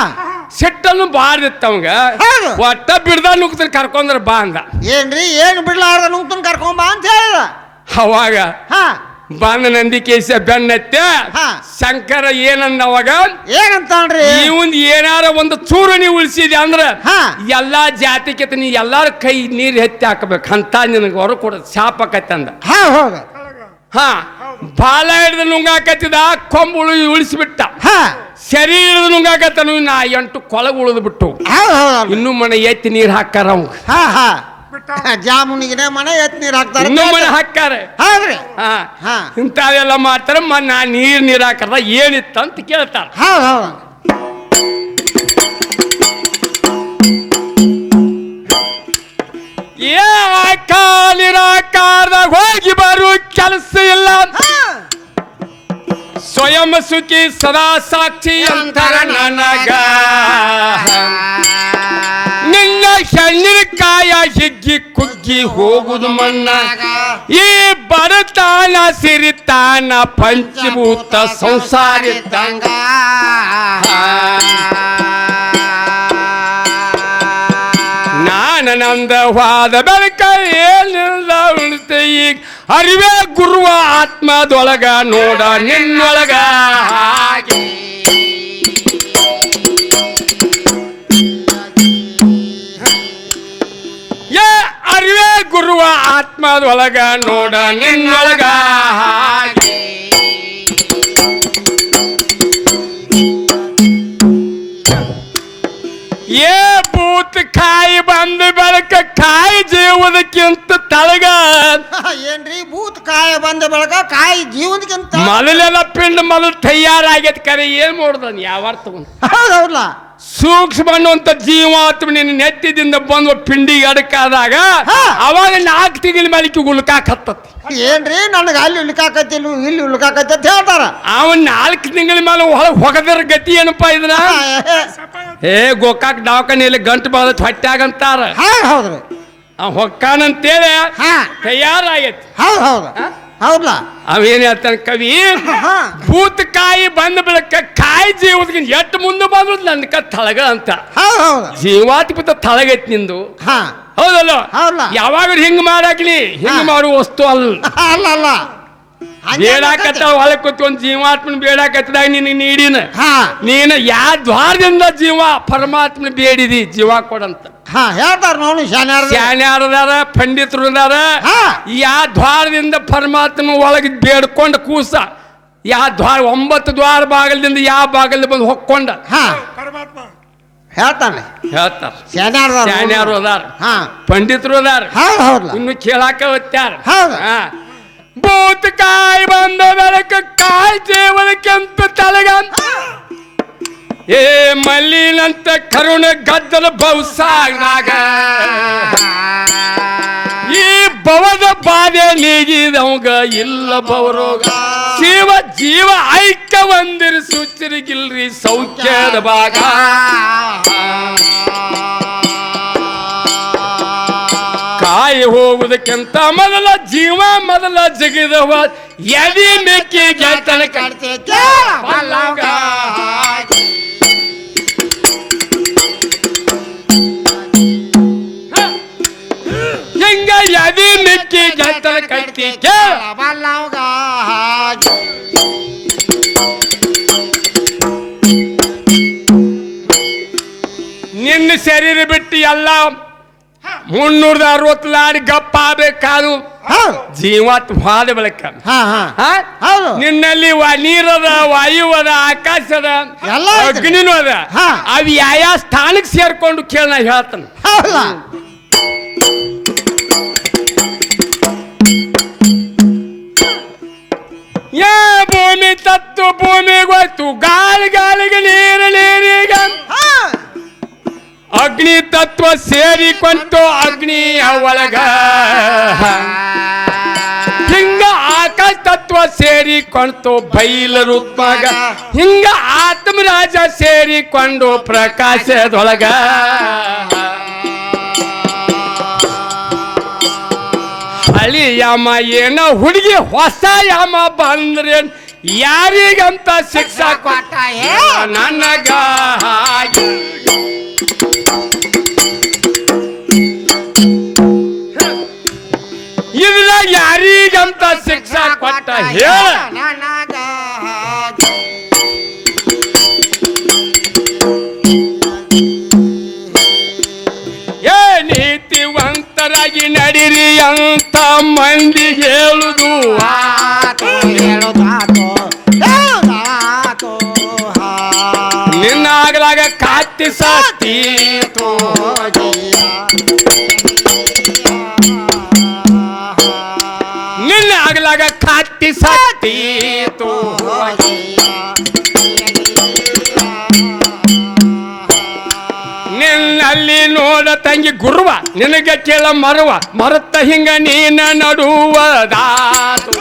ಸಿಟ್ಟನ್ನು ಬಾರ್ದಿತ್ತ ಅವಂಗ. ಹೌದು. ಒಟ್ಟ ಬಿಡ್ದ ನುಗ್ತಾನೆ ಕರ್ಕೊಂಡ್ರ ಬಾ ಅಂದ. ಏನ್ರಿ ಏನು ಬಿಡ್ಲಾರ್ದ ನುಂಗ್ತನ್ ಕರ್ಕೊಂಬ ಅಂತ ಹೇಳಿದ. ಅವಾಗ ಹಾ ಬಂದ ನಂದಿಕೇಶ ಬೆನ್ನತ್ತೆ. ಹಾ. ಶಂಕರ ಏನಂದ ಅವಾಗ, ಏನಂತಾನ್ರಿ? ನೀವೊಂದು ಏನಾರ ಒಂದು ಚೂರು ನೀವು ಉಳಿಸಿದೆ ಅಂದ್ರ ಹಾ. ಎಲ್ಲಾ ಜಾತಿಕೆ ನೀ ಎಲ್ಲಾರ ಕೈ ನೀರು ಎತ್ತಿ ಹಾಕಬೇಕು ಅಂತ ನಿನಗೆ ಹೊರ ಕೊಡ ಶಾಪ ಆಕತ್ತಂದ. ಹಾ ಹೌದು ಹಾ ಬಾಲ ಹಿಡಿದು ನುಂಗಾಕತ್ತಿದ, ಕೊಂಬು ಉಳಿಸಿಬಿಟ್ಟ. ಹಾ ಸರಿ ಹಿಡಿದು ನುಂಗಾಕತ್ತನು. ನಾ 8 ಕೊಳಗ ಉಳಿದು ಬಿಟ್ಟು ಹೌದು ಹೌದು ಇನ್ನೂ ಮನೆ ಎತ್ತಿ ನೀರು ಹಾಕಾರ ಅವಂಗ. ಹಾ ಹಾ ಜಾಮುನಿಗೆ ಮನೆ ಎತ್ ನೀರು ಹಾಕ್ತಾರೆ. ಇನ್ನೂ ಮನೆ ಹಾಕಾರ. ಹೌದ್ರಿ ಹಾ ಹಾ ಇಂಥವೆಲ್ಲ ಮಾಡ್ತಾರ. ನಾ ನೀರು ಹಾಕದ ಏನಿತ್ತ ಅಂತ ಕೇಳ್ತಾರ. ಹೌದು ಹೌದು ಕಾಲಿರಾಕಾರದಾಗ ಹೋಗಿ ಬರು ಕೆಲಸ ಇಲ್ಲ. ಸ್ವಯಂ ಸುಖಿ ಸದಾ ಸಾಕ್ಷಿ ಅಂತರ ನನಗ. ನಿನ್ನ ಹೆಣ್ಣಿನ ಕಾಯ ಹಿಗ್ಗಿ ಕುಗ್ಗಿ ಹೋಗುದು ಮಣ್ಣಾಗ. ಈ ಬಡತಾನ ಸಿರಿತಾನ ಪಂಚಭೂತ ಸಂಸಾರಿದ್ದಂಗ. ನಂದವಾದ ಬೆಳಕ ಏನಿಲ್ಲ ಉಳಿತೆ ಈಗ ಅರಿವೇ ಗುರುವ ಆತ್ಮದೊಳಗ ನೋಡ ನಿನ್ನೊಳಗ ಹಾಗೆ. ಅರಿವೇ ಗುರುವ ಆತ್ಮದೊಳಗ ನೋಡ ನಿನ್ನೊಳಗ ಹಾಗೆ. ಏ ಭೂತ್ ಕಾಯಿ ಬಂದ ಬೆಳಕ ಕಾಯಿ ಜೀವನಕ್ಕಿಂತ ತಳಗ. ಏನ್ರಿ ಭೂತ್ ಕಾಯ ಬಂದ ಬೆಳಕ ಕಾಯಿ ಜೀವನಕ್ಕಿಂತ ಮೊದಲೆಲ್ಲ ಪಿಂಡ ಮೊದಲು ತಯಾರಾಗೈತಿ. ಕರೆ ಏನ್ ಮಾಡೋದ ಯಾವ ತಗೊಂಡು ಹೌದೌದ್ಲ ಸೂಕ್ಷ್ಮ ಅನ್ನುವಂತ ಜೀವಾತ್ಮ ನಿನ್ನ ನೆತ್ತಿದಿಂದ ಬಂದು ಪಿಂಡಿಗೆ ಅಡಕಾದಾಗ ಅವಾಗ 4 ತಿಂಗಳ ಮೇಲಿಕ್ಕೆ ಉಲ್ಕಾಕತ್ತತಿ. ಏನ್ರಿ ನನಗೆ ಅಲ್ಲಿ ಉಲ್ಕಾಕತಿ ಇಲ್ಲಿ ಉಲ್ಕಾಕತಿ ಅಂತ ಹೇಳ್ತಾರ. ಅವನ್ 4 ತಿಂಗಳ ಮೇಲೆ ಒಳಗೆ ಹೊಗದರ ಗತಿ ಏನಪ್ಪಾ ಇದನ್ನ. ಏ ಗೋಕಾಕ್ ದವಾಖಾನೆಯಲ್ಲಿ ಗಂಟು ಬಾದ ಹೊಟ್ಟ್ಯಾಗಂತಾರ. ಹೌದ್ರಿ ಹೊಕ್ಕಾನಂತೇಳಿ ತಯಾರಾಗೈತಿ. ಹೌದು ಹೌದು ಹೌದ್ಲ ಅವೇನ್ ಹೇಳ್ತಾನ ಕವಿ, ಭೂತಕಾಯಿ ಬಂದ ಬೆಳಕ ಕಾಯಿ ಜೀವದ ಎಷ್ಟು ಮುಂದೆ ಬಂದ್ರು ನನ್ಕ ತಳಗ ಅಂತ. ಜೀವಾತ್ಮತ ತಳಗೈತಿ ನಿಂದು. ಹೌದಲ್ಲ? ಯಾವಾಗ ಹಿಂಗ್ ಮಾಡಾಕ್ಲಿ ಹಿಂಗ್ ಮಾಡುವ ವಸ್ತು ಅಲ್ಲ ಅಲ್ಲ ಅಲ್ಲ. ಬೇಡಾಕತ್ತ ಹೊಲಕ್ ಕೂತ್ ಒಂದ್ ಜೀವಾತ್ಮನ ಬೇಡಾಕತ್ತದಾಗ ನಿನಗೆ ನೀಡಿನ ಹಾ ನೀನು ಯಾವ ದ್ವಾರದಿಂದ ಜೀವ ಪರಮಾತ್ಮನ ಬೇಡಿದಿ ಜೀವ ಕೊಡಂತ ಹಾ ಹೇಳ್ತಾರ ನೋಡಿ ಶಾನ್ಯಾರದಾರ ಪಂಡಿತರು ಅದಾರ ಯಾವ ದ್ವಾರದಿಂದ ಪರಮಾತ್ಮನ ಒಳಗೆ ಬೇಡ್ಕೊಂಡ ಕೂಸ ಯಾವ ದ್ವಾರ 9 ದ್ವಾರ ಬಾಗಲದಿಂದ ಯಾವ ಬಾಗಲದಿಂದ ಬಂದು ಹೊಕ್ಕೊಂಡ ಪರಮಾತ್ಮ ಹೇಳ್ತಾನೆ ಹೇಳ್ತಾರ ಶಾನ್ಯಾರು ಅದಾರ ಹಾ ಪಂಡಿತರು ಅದಾರ ಹೌದು ಇನ್ನು ಕೇಳಾಕ ಹೊತ್ಯಾರ ಹೌದು ಭೂತ ಕಾಯಿ ಬಂದ ಬೆಳಕ ಕಾಯಿ ಸೇವದಕ್ಕೆಂತ ತಲೆಗಂತ ಏ ಮಲ್ಲಿನಂತ ಕರುಣ ಗದ್ದಲ ಬೌಸಾಗ ಈ ಭವದ ಬಾಧೆ ನೀಗಿದವಂಗ ಇಲ್ಲ ಬವರೋಗ ಶಿವ ಜೀವ ಐಕ್ಯ ಒಂದಿರಿ ಸುಚ್ಚರಿಗಿಲ್ರಿ ಸೌಖ್ಯದ ಭಾಗ ಕಾಯಿ ಹೋಗುದಕ್ಕಿಂತ ಮೊದಲ ಜೀವ ಮೊದಲ ಜಗಿದವ ಎದಿ ಮೆಕ್ಕಿ ಗೆಳತನ ಹಿಂಗ ಎದಿ ಮೆಕ್ಕಿ ಗೆಳತನ ಕಟ್ಟಿ ನಿನ್ನ ಶರೀರ ಬಿಟ್ಟು ಎಲ್ಲ 360 ಲಾಡಿ ಗಪ್ಪ ಆಗ್ಬೇಕಾದು ಜೀವತ್ ಹಾದ ಬೆಳಕ ನಿನ್ನಲ್ಲಿ ನೀರದ ವಾಯು ಅದ ಆಕಾಶ ಅದ ಅಗ್ನಿನೂ ಅದ ಅವು ಯಾವ ಸ್ಥಾನಕ್ಕೆ ಸೇರ್ಕೊಂಡು ಕೇಳ ನಾ ಹೇಳ್ತಾನೆ ಯಾ ಭೂಮಿ ತತ್ತು ಭೂಮಿಗೋಯ್ತು ಗಾಳಿಗೆ ನೀರಿಗ ಅಗ್ನಿ ತತ್ವ ಸೇರಿಕೊಂತು ಅಗ್ನಿ ಒಳಗ ಹಿಂಗ ಆಕಾಶ ತತ್ವ ಸೇರಿಕೊಂತು ಬೈಲ ರೂಪಗ ಹಿಂಗ ಆತ್ಮರಾಜ ಸೇರಿಕೊಂಡು ಪ್ರಕಾಶದೊಳಗ ಹಳಿ ಯಾಮ ಏನ ಹುಡುಗಿ ಹೊಸ ಯಾಮ ಬಂದ್ರೆ ಯಾರಿಗಂತ ಶಿಕ್ಷಾ ಕೊಟ್ಟ ನನಗ ಇದ್ರ ಯಾರಿಗಂತ ಶಿಕ್ಷಾ ಕೊಟ್ಟ ಹೇಳ ಏ ನೀತಿವಂತರಾಗಿ ನಡಿರಿ ಅಂತ ಮಂದಿ ಹೇಳುದು ನಿನ್ನಾಗಲಾಗ ಕಾತಿ ಸತ್ತಿ ನಿನ್ನಾಗಲಾಗ ಕಾತಿ ಸತ್ತಿ ನಿನ್ನಲ್ಲಿ ನೋಡ ತಂಗಿ ಗುರುವ ನಿನಗೆ ಕೇಳ ಮರುತ್ತ ಹಿಂಗ ನೀನ ನಡುವದಾತು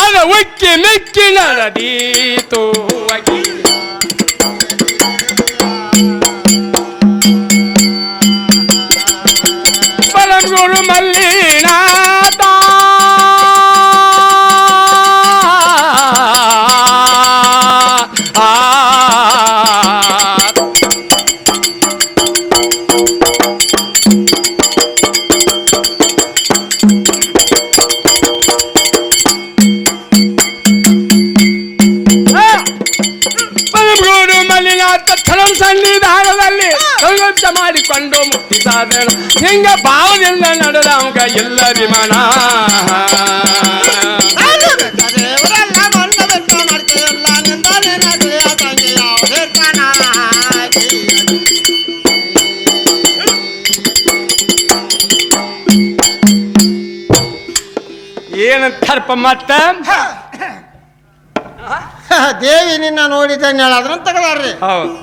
ಅದ ಉಕ್ಕಿ ಮಿಕ್ಕಿ ನಡದೀತು ಪರಮಗುರು ಮಲ್ಲಿನಾಥ ಸನ್ನಿಧಾನದಲ್ಲಿ ಸಂಘರ್ಷ ಮಾಡಿಕೊಂಡು ಮುಕ್ತಿ ಸಾಧನ ಹಿಂಗ ಭಾವದಿಂದ ನಡೆದವಂಗ ಎಲ್ಲ ವಿಮಾನ ಏನಂತಾರಪ್ಪ ಮತ್ತ ದೇವಿ ನಿನ್ನ ನೋಡಿದ್ದಾನೆ ಹೇಳದ್ರಂತ ತಗದಾರ್ರಿ ಹೌದು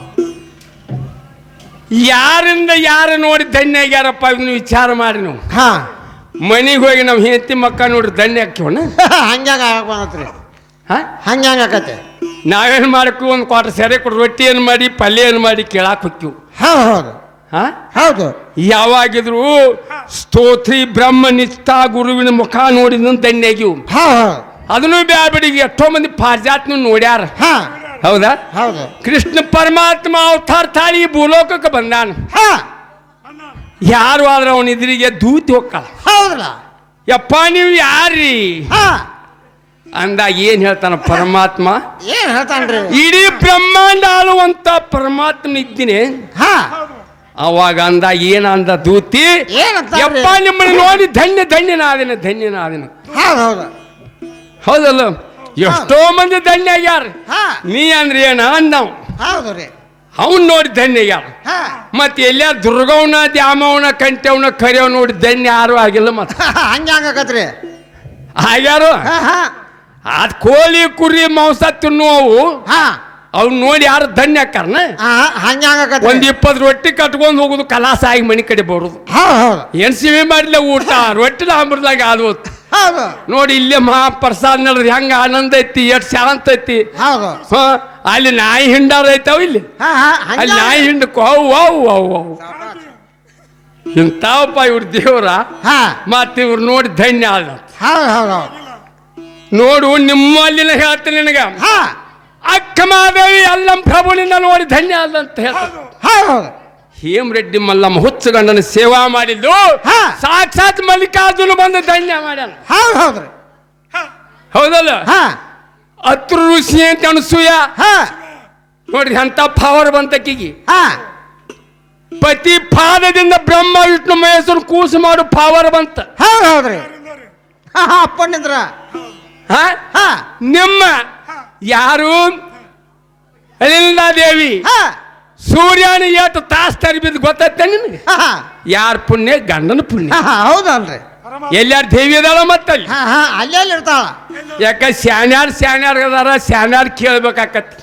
ಯಾರಿಂದ ಯಾರು ನೋಡಿ ಧನ್ಯ ಆಗ್ಯಾರಪ್ಪ ಇದನ್ನ ವಿಚಾರ ಮಾಡಿ ನಾವು ಮನೆಗೆ ಹೋಗಿ ನಾವು ಹೆಂಡತಿ ಮಕ್ಕ ನೋಡ್ರಿ ಧನ್ಯ ಹಾಕಿವಣ ಹಂಗ್ಯಾಂಗ ಆಗತ್ರಿ ಹಂಗ್ಯಾಂಗ ಆಕತ್ತೆ ನಾವೇನು ಮಾಡಕ್ಕೂ ಒಂದು ಕ್ವಾರ್ಟರ್ ಸೆರೆ ಕೊಡು ರೊಟ್ಟಿ ಏನು ಮಾಡಿ ಪಲ್ಯ ಏನು ಮಾಡಿ ಕೇಳಾಕ್ ಹೋಗ್ತೀವಿ ಹೌದು ಹೌದು ಯಾವಾಗಿದ್ರು ಸ್ತೋತ್ರಿ ಬ್ರಹ್ಮ ನಿಷ್ಠಾ ಗುರುವಿನ ಮುಖ ನೋಡಿದ ಧನ್ಯ ಆಗ್ಯವು ಅದನ್ನು ಬ್ಯಾಬಿಡಿ ಎಷ್ಟೋ ಮಂದಿ ಪಾರಿಜಾತನು ನೋಡ್ಯಾರ ಹೌದಾ ಹೌದು ಕೃಷ್ಣ ಪರಮಾತ್ಮ ಅವತಾರ ತಾಳಿ ಭೂಲೋಕಕ್ಕೆ ಬಂದಾನ ಯಾರು ಆದ್ರೆ ಅವನ ಎದುರಿಗೆ ದೂತಿ ಹೋಗಲ್ಲ ಹೌದಲ್ಲ ಯಪ್ಪ ನೀವು ಯಾರ್ರಿ ಅಂದಾಗ ಏನ್ ಹೇಳ್ತಾನ ಪರಮಾತ್ಮ? ಏನ್ ಹೇಳ್ತಾನ್ರಿ? ಇಡೀ ಬ್ರಹ್ಮಾಂಡ ಆಳುವಂತ ಪರಮಾತ್ಮ ಇದ್ದೀನಿ. ಅವಾಗ ಅಂದಾಗ ಏನ ಅಂದ ದೂತಿ, ಯಪ್ಪ ನಿಮ್ಮನ್ನ ನೋಡಿ ಧನ್ಯನಾದಿನ. ಹೌದಲ್ಲ, ಎಷ್ಟೋ ಮಂದಿ ಧನ್ಯ ಆಗ್ಯಾರ. ನೀ ಅಂದ್ರೆ ಏನ ಅಂದವ್, ಅವನ್ ನೋಡಿ ಧನ್ಯ ಆಗ್ಯಾರ. ಮತ್ತೆ ಎಲ್ಲ ದುರ್ಗವನ ದ್ಯಾಮವನ ಕಂಟವನ ಕರಿಯವ್ ನೋಡಿ ಧನ್ಯ ಯಾರು ಆಗಿಲ್ಲ. ಮತ್ತೆ ಹಂಗಾಗತ್ರಿ ಆಗ್ಯಾರು. ಅದ್ ಕೋಳಿ ಕುರಿ ಮಾಂಸ ತಿನ್ನುವವು ಅವ್ ನೋಡಿ ಯಾರು ಧನ್ಯ ಆಕಾರನ. ಒಂದ್ 20 ರೊಟ್ಟಿ ಕಟ್ಕೊಂಡ್ ಹೋಗುದು, ಕಲಾಸ ಆಗಿ ಮನಿ ಕಡೆ ಬರುದು. ಏನ್ ಸಿವಿ ಮಾಡ್ಲಿ ಊಟ, ರೊಟ್ಟಿನ ಅಂಬ್ರದಾಗ ಆದ್ವು ನೋಡಿ. ಇಲ್ಲೇ ಮಹಾಪ್ರಸಾದ್ ನೋಡ್ರಿ ಹೆಂಗ ಆನಂದ ಐತಿ, ಎಷ್ಟ್ ಶಾಂತ ಐತಿ. ಅಲ್ಲಿ ನಾಯಿ ಹಿಂಡಾರ ಐತಾವ, ಇಲ್ಲಿ ಅಲ್ಲಿ ನಾಯಿ ಹಿಂಡಕ್ಕೂ ಅವು ಇಂತಾವಪ್ಪ ಇವ್ರ ದೇವ್ರ. ಮತ್ ಇವ್ರು ನೋಡಿ ಧನ್ಯ ಆದ. ನೋಡು ನಿಮ್ಮಲ್ಲಿನ ಹೇಳ್ತೀನಿ ನಿನಗ, ಅಕ್ಕ ಮಾದೇವಿ ಅಲ್ಲಂ ಪ್ರಭುನಿಂದ ನೋಡಿ ಧನ್ಯ ಆದ ಅಂತ ಹೇಳ್ತಾರೆ. ಹೇಮರೆಡ್ಡಿ ಮಲ್ಲಮ್ಮ ಹುಚ್ಚ ಗಂಡನ ಸೇವಾ ಮಾಡಿದ್ದು ಸಾಕ್ಷಾತ್ ಮಲ್ಲಿಕಾರ್ಜುನ ಬಂದು ಧನ್ಯ ಮಾಡ್ಯಾನ. ಹೌದಲ್ಲ, ಅತ್ರ ಋಷಿ ಅಂತ ಅನಸೂಯ ನೋಡ್ರಿ ಅಂತ ಪವರ್ ಬಂತಕ್ಕಿಗಿ. ಪತಿ ಪಾದದಿಂದ ಬ್ರಹ್ಮ ವಿಷ್ಣು ಮಹೇಶ್ವರ ಕೂಸು ಮಾಡು ಪವರ್ ಬಂತ. ಹೌದ್ರಿ ಅಪ್ಪನಿಂದ್ರ ನಿಮ್ಮ ಯಾರು ದೇವಿ ಸೂರ್ಯನ ಏಟು ತಾಸ್ ತರಿಬಿದ್ದು ಗೊತ್ತೈತೆ ನಿನಗೆ? ಯಾರ ಪುಣ್ಯ? ಗಂಡನ ಪುಣ್ಯ. ಹೌದಲ್ರಿ. ಎಲ್ಲಾರ ದೇವಿ ಅದಾಳ ಮತ್ತಲ್ಲಿ ಅಲ್ಲೇ ಇರ್ತಾಳ. ಯಾಕ ಸ್ಯಾನ್ಯಾರ್ ಅದಾರ, ಸ್ಯಾನ್ಯಾರ್ ಕೇಳ್ಬೇಕಾಕತಿ.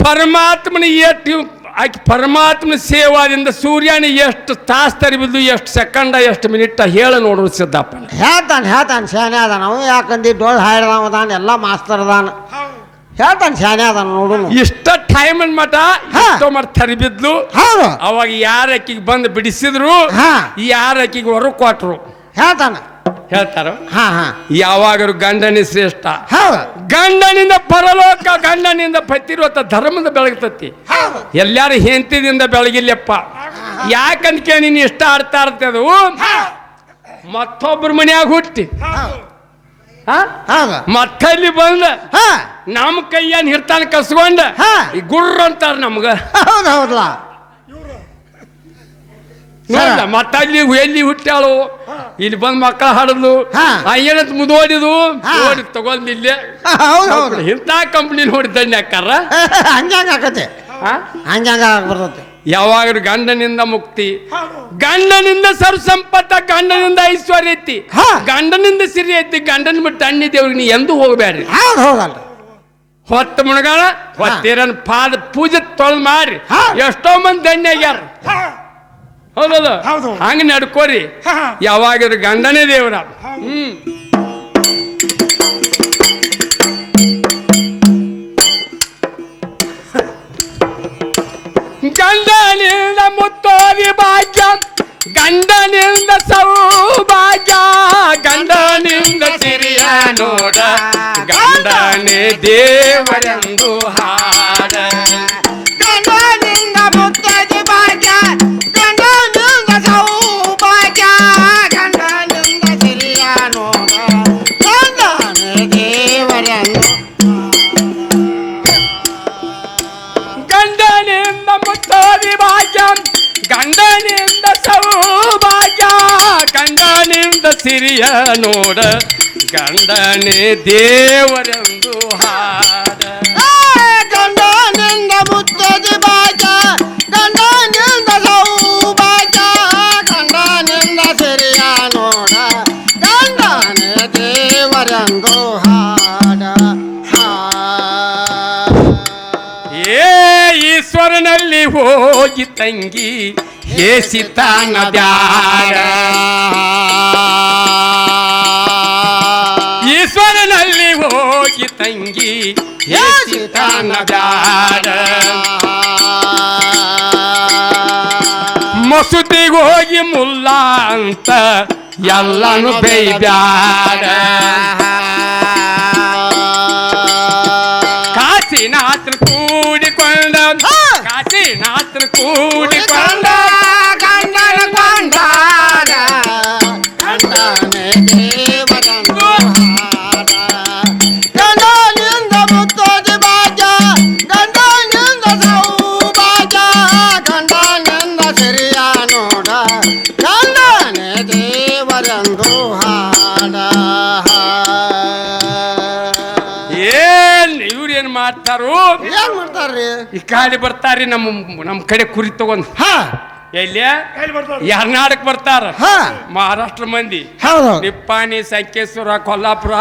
ಪರಮಾತ್ಮನ ಏಟು ಆಕೆ ಪರಮಾತ್ಮನ ಸೇವಾದಿಂದ ಸೂರ್ಯನ ಎಷ್ಟು ತಾಸ್ ತರಿಬಿದ್ದು, ಎಷ್ಟು ಸೆಕೆಂಡ, ಎಷ್ಟು ಮಿನಿಟ್ ಹೇಳ ನೋಡ್ರು ಸಿದ್ದಪ್ಪ. ಹೇಳ್ತಾನೆ ಶಾನೆ ಅದಾನ ಅವ. ಯಾಕಂದಿ ಡೋಳ್ ಹಾಡ್ದಾವ ಅದಾನ, ಎಲ್ಲ ಮಾಸ್ತರ್ ಅದಾನ. ಹೇಳ್ತಾನೆ ಶಾನೆ ಅದಾನ ನೋಡು. ಇಷ್ಟ ಟೈಮ್ ಮಠ ಇಷ್ಟೋ ಮಠ ತರಿಬಿದ್ಲು. ಅವಾಗ ಯಾರ ಅಕ್ಕಿಗೆ ಬಂದು ಬಿಡಿಸಿದ್ರು, ಯಾರ ಅಕ್ಕಿಗೆ ಹೊರಗೆ ಕೊಟ್ರು ಹೇಳ್ತಾರ. ಯಾವಾಗರು ಗಂಡನೇ ಶ್ರೇಷ್ಠ. ಗಂಡನಿಂದ ಪರಲೋಕ, ಗಂಡನಿಂದ ಪತಿರೋತ ಧರ್ಮದ ಬೆಳಗ್ತತಿ. ಎಲ್ಲಾರು ಹೆಂಡತಿದಿಂದ ಬೆಳಗಿಲ್ಲಪ್ಪ. ಯಾಕಂತ ನೀನು ಇಷ್ಟ ಆಡ್ತಾ ಇರ್ತದು. ಮತ್ತೊಬ್ಬರ ಮನ್ಯಾಗ ಹುಟ್ಟಿ ಮತ್ತಲ್ಲಿ ಬಂದ ನಮ್ ಕೈಯನ್ ಹಿರ್ತಾನ ಕಸ್ಕೊಂಡ ಈ ಗುರ್ರ ಅಂತಾರ ನಮ್ಗ. ಮತ್ತಲ್ಲಿ ಎಲ್ಲಿ ಹುಟ್ಟ್ಯಾಳು, ಇಲ್ಲಿ ಬಂದ್ ಮಕ್ಕಳ ಹಾಡಲು ಏನಂತ ಮುದೋಡಿದು ನೋಡಿ ತಗೊಂಡ್ ಇಲ್ಲೇ ಇಂಥ ಕಂಪ್ನಿ ನೋಡಿ ದಂಡ ಹಾಕಾರ. ಯಾವಾಗ ಗಂಡನಿಂದ ಮುಕ್ತಿ, ಗಂಡನಿಂದ ಸರ್ವ ಸಂಪತ್ತ, ಗಂಡನಿಂದ ಐಶ್ವರ್ಯ ಐತಿ, ಗಂಡನಿಂದ ಸಿರಿ ಐತಿ. ಗಂಡನ ಬಿಟ್ಟು ಅಣ್ಣಿ ದೇವ್ರಿಗೆ ನೀ ಎಂದೂ ಹೋಗ್ಬೇಡ್ರಿ. ಹೊತ್ತ ಮುಣಗಾಳ ಹೊತ್ತೇರನ್ ಪಾದ ಪೂಜೆ ತೊಳೆದು ಮಾಡ್ರಿ. ಎಷ್ಟೋ ಮಂದಿ ದಂಡ ಆಗ್ಯಾರ. ಹೌದಲ್ಲ, ಹಂಗ ನಡ್ಕೋರಿ. ಯಾವಾಗಿದ್ರು ಗಂಡನೇ ದೇವ್ರ. ಗಂಡನಿಂದ ಮುತ್ತೋದಿ ಭಾಗ್ಯ, ಗಂಡನಿಂದ ಸೌಭಾಗ್ಯ, ಗಂಡನಿಂದ ಸಿರಿಯ ನೋಡ, ಗಂಡನೇ ದೇವರೆಂದು ಹಾಡ. ಗಂಡನಿಂದ ಮುತ್ತೋದಿ ಭಾಗ್ಯ, ಗಂಡನಿಂದ ಸೌಭಾಗ್ಯ, ಗಂಡನಿಂದ ಸಿರಿಯ ನೋಡ, ಗಂಡನೇ ದೇವರೆಂದು. ಗಂಡನಿಂದ ಮುತ್ತೋದಿ ಭಾಗ್ಯ, ಗಂಡನಿಂದ ಸೌಭಾಗ್ಯ, ಗಂಡನಿಂದ ಸಿರಿಯ ನೋಡ, ಗಂಡನೇ ದೇವರೆಂದು ಹಾಡ. ಗಂಡನಿಂದ ಮುತ್ತೋದಿ ಭಾಗ್ಯ, ಗಂಡನಿಂದ ಸೌಭಾಗ್ಯ, ಗಂಡನಿಂದ ಸಿರಿಯ ನೋಡ, ಗಂಡನೇ ದೇವರೆಂದು ಹಾಡ. ಈಶ್ವರನಲ್ಲಿ ಹೋಗಿ ತಂಗಿ ಹೇಸಿತಾನ ಬ್ಯಾಡ, ಈಶ್ವರನಲ್ಲಿ ಹೋಗಿ ತಂಗಿ ಹೇಸಿತಾನ ಬ್ಯಾಡ. ಮಸೂತಿಗೆ ಹೋಗಿ ಮುಲ್ಲ ಅಂತ ಎಲ್ಲಾನು ಬೇಯ್ಬ್ಯಾಡ. ಕಾಶಿನಾಥನ ಕೂಡಿಕೊಂಡ, ಕಾಶಿನಾಥನ ಕೂಡಿಕೊಂಡ, ಗಂಡನ ಕೊಂಡಾಡ, ದೇವರೆಂದು ಹಾಡ ಇವ್ರೇನ್ ಮಾಡ್ತಾರು? ಏನ್ ಮಾಡ್ತಾರ್ರಿ? ಈ ಕಾಡಿ ಬರ್ತಾರ್ರಿ ನಮ್ಮ ಕಡೆ ಕುರಿ ತಗೊಂಡ್. ಎಲ್ಲಿ ಕರ್ನಾಟಕ ಬರ್ತಾರ, ಮಹಾರಾಷ್ಟ್ರ ಮಂದಿ, ನಿಪ್ಪಾಣಿ, ಸಂಕೇಶ್ವರ, ಕೊಲ್ಲಾಪುರ.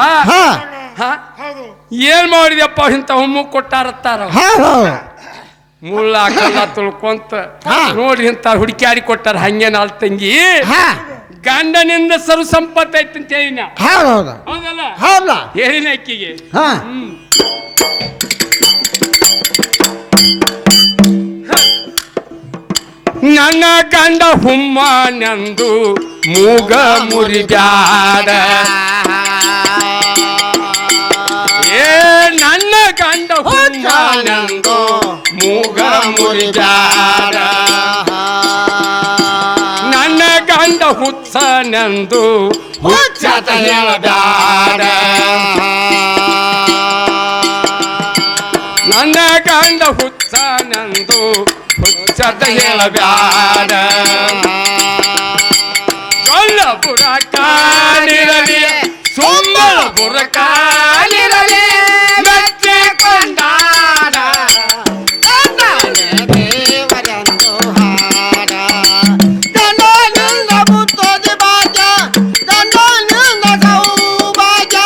ಏನ್ ಮಾಡಿದ್ಯಪ್ಪ ಇಂತ ಹುಮ್ಮು ಕೊಟ್ಟಾರತ್ತಾರ. ಮುಳ್ಳ ಕಲ್ಲ ತುಳ್ಕೊಂತ ನೋಡಿ ಇಂತ ಹುಡುಕ್ಯಾಡಿ ಕೊಟ್ಟಾರ. ಹಂಗೇನ ಅಲ್ ತಂಗಿ ಗಂಡನಿಂದ ಸರು ಸಂಪತ್ತು ಐತಿ ಅಂತ ಹೇಳಿನ. ಹೌದಲ್ಲ ಹೇಳಿನ ಅಕ್ಕಿಗೆ. ನನ್ನ ಗಂಡ ಹುಮ್ಮನೆಂದು ಮೂಗ ಮುರಿಬ್ಯಾಡ. ನನ್ನ ಗಂಡ ಹುಮ್ಮನೆಂದು ಮೂಗ ಮುರಿಬ್ಯಾಡ. ನನ್ನ ಗಂಡ ಹುಚ್ಚನೆಂದು ಹುಚ್ಚತ ಹೇಳಬ್ಯಾಡ. ನನ್ನ ಗಂಡ ಹುಚ್ಚನೆಂದು ಹುಚ್ಚತ ಹೇಳಬ್ಯಾಡ. ಸೊಲ್ಲಪುರ ಕಾಲಿರಲಿ, ಸುಮ್ಮಪುರ ಕಾಲಿರಲಿ, ಮೆಚ್ಚಿಕೊಂಡಾಡ. ದೇವರೆಂದು ಹಾಡ ಗಂಡನಿಂದ ಮುತ್ತೋದಿ ಭಾಗ್ಯ, ಗಂಡನಿಂದ ಸೌಭಾಗ್ಯ,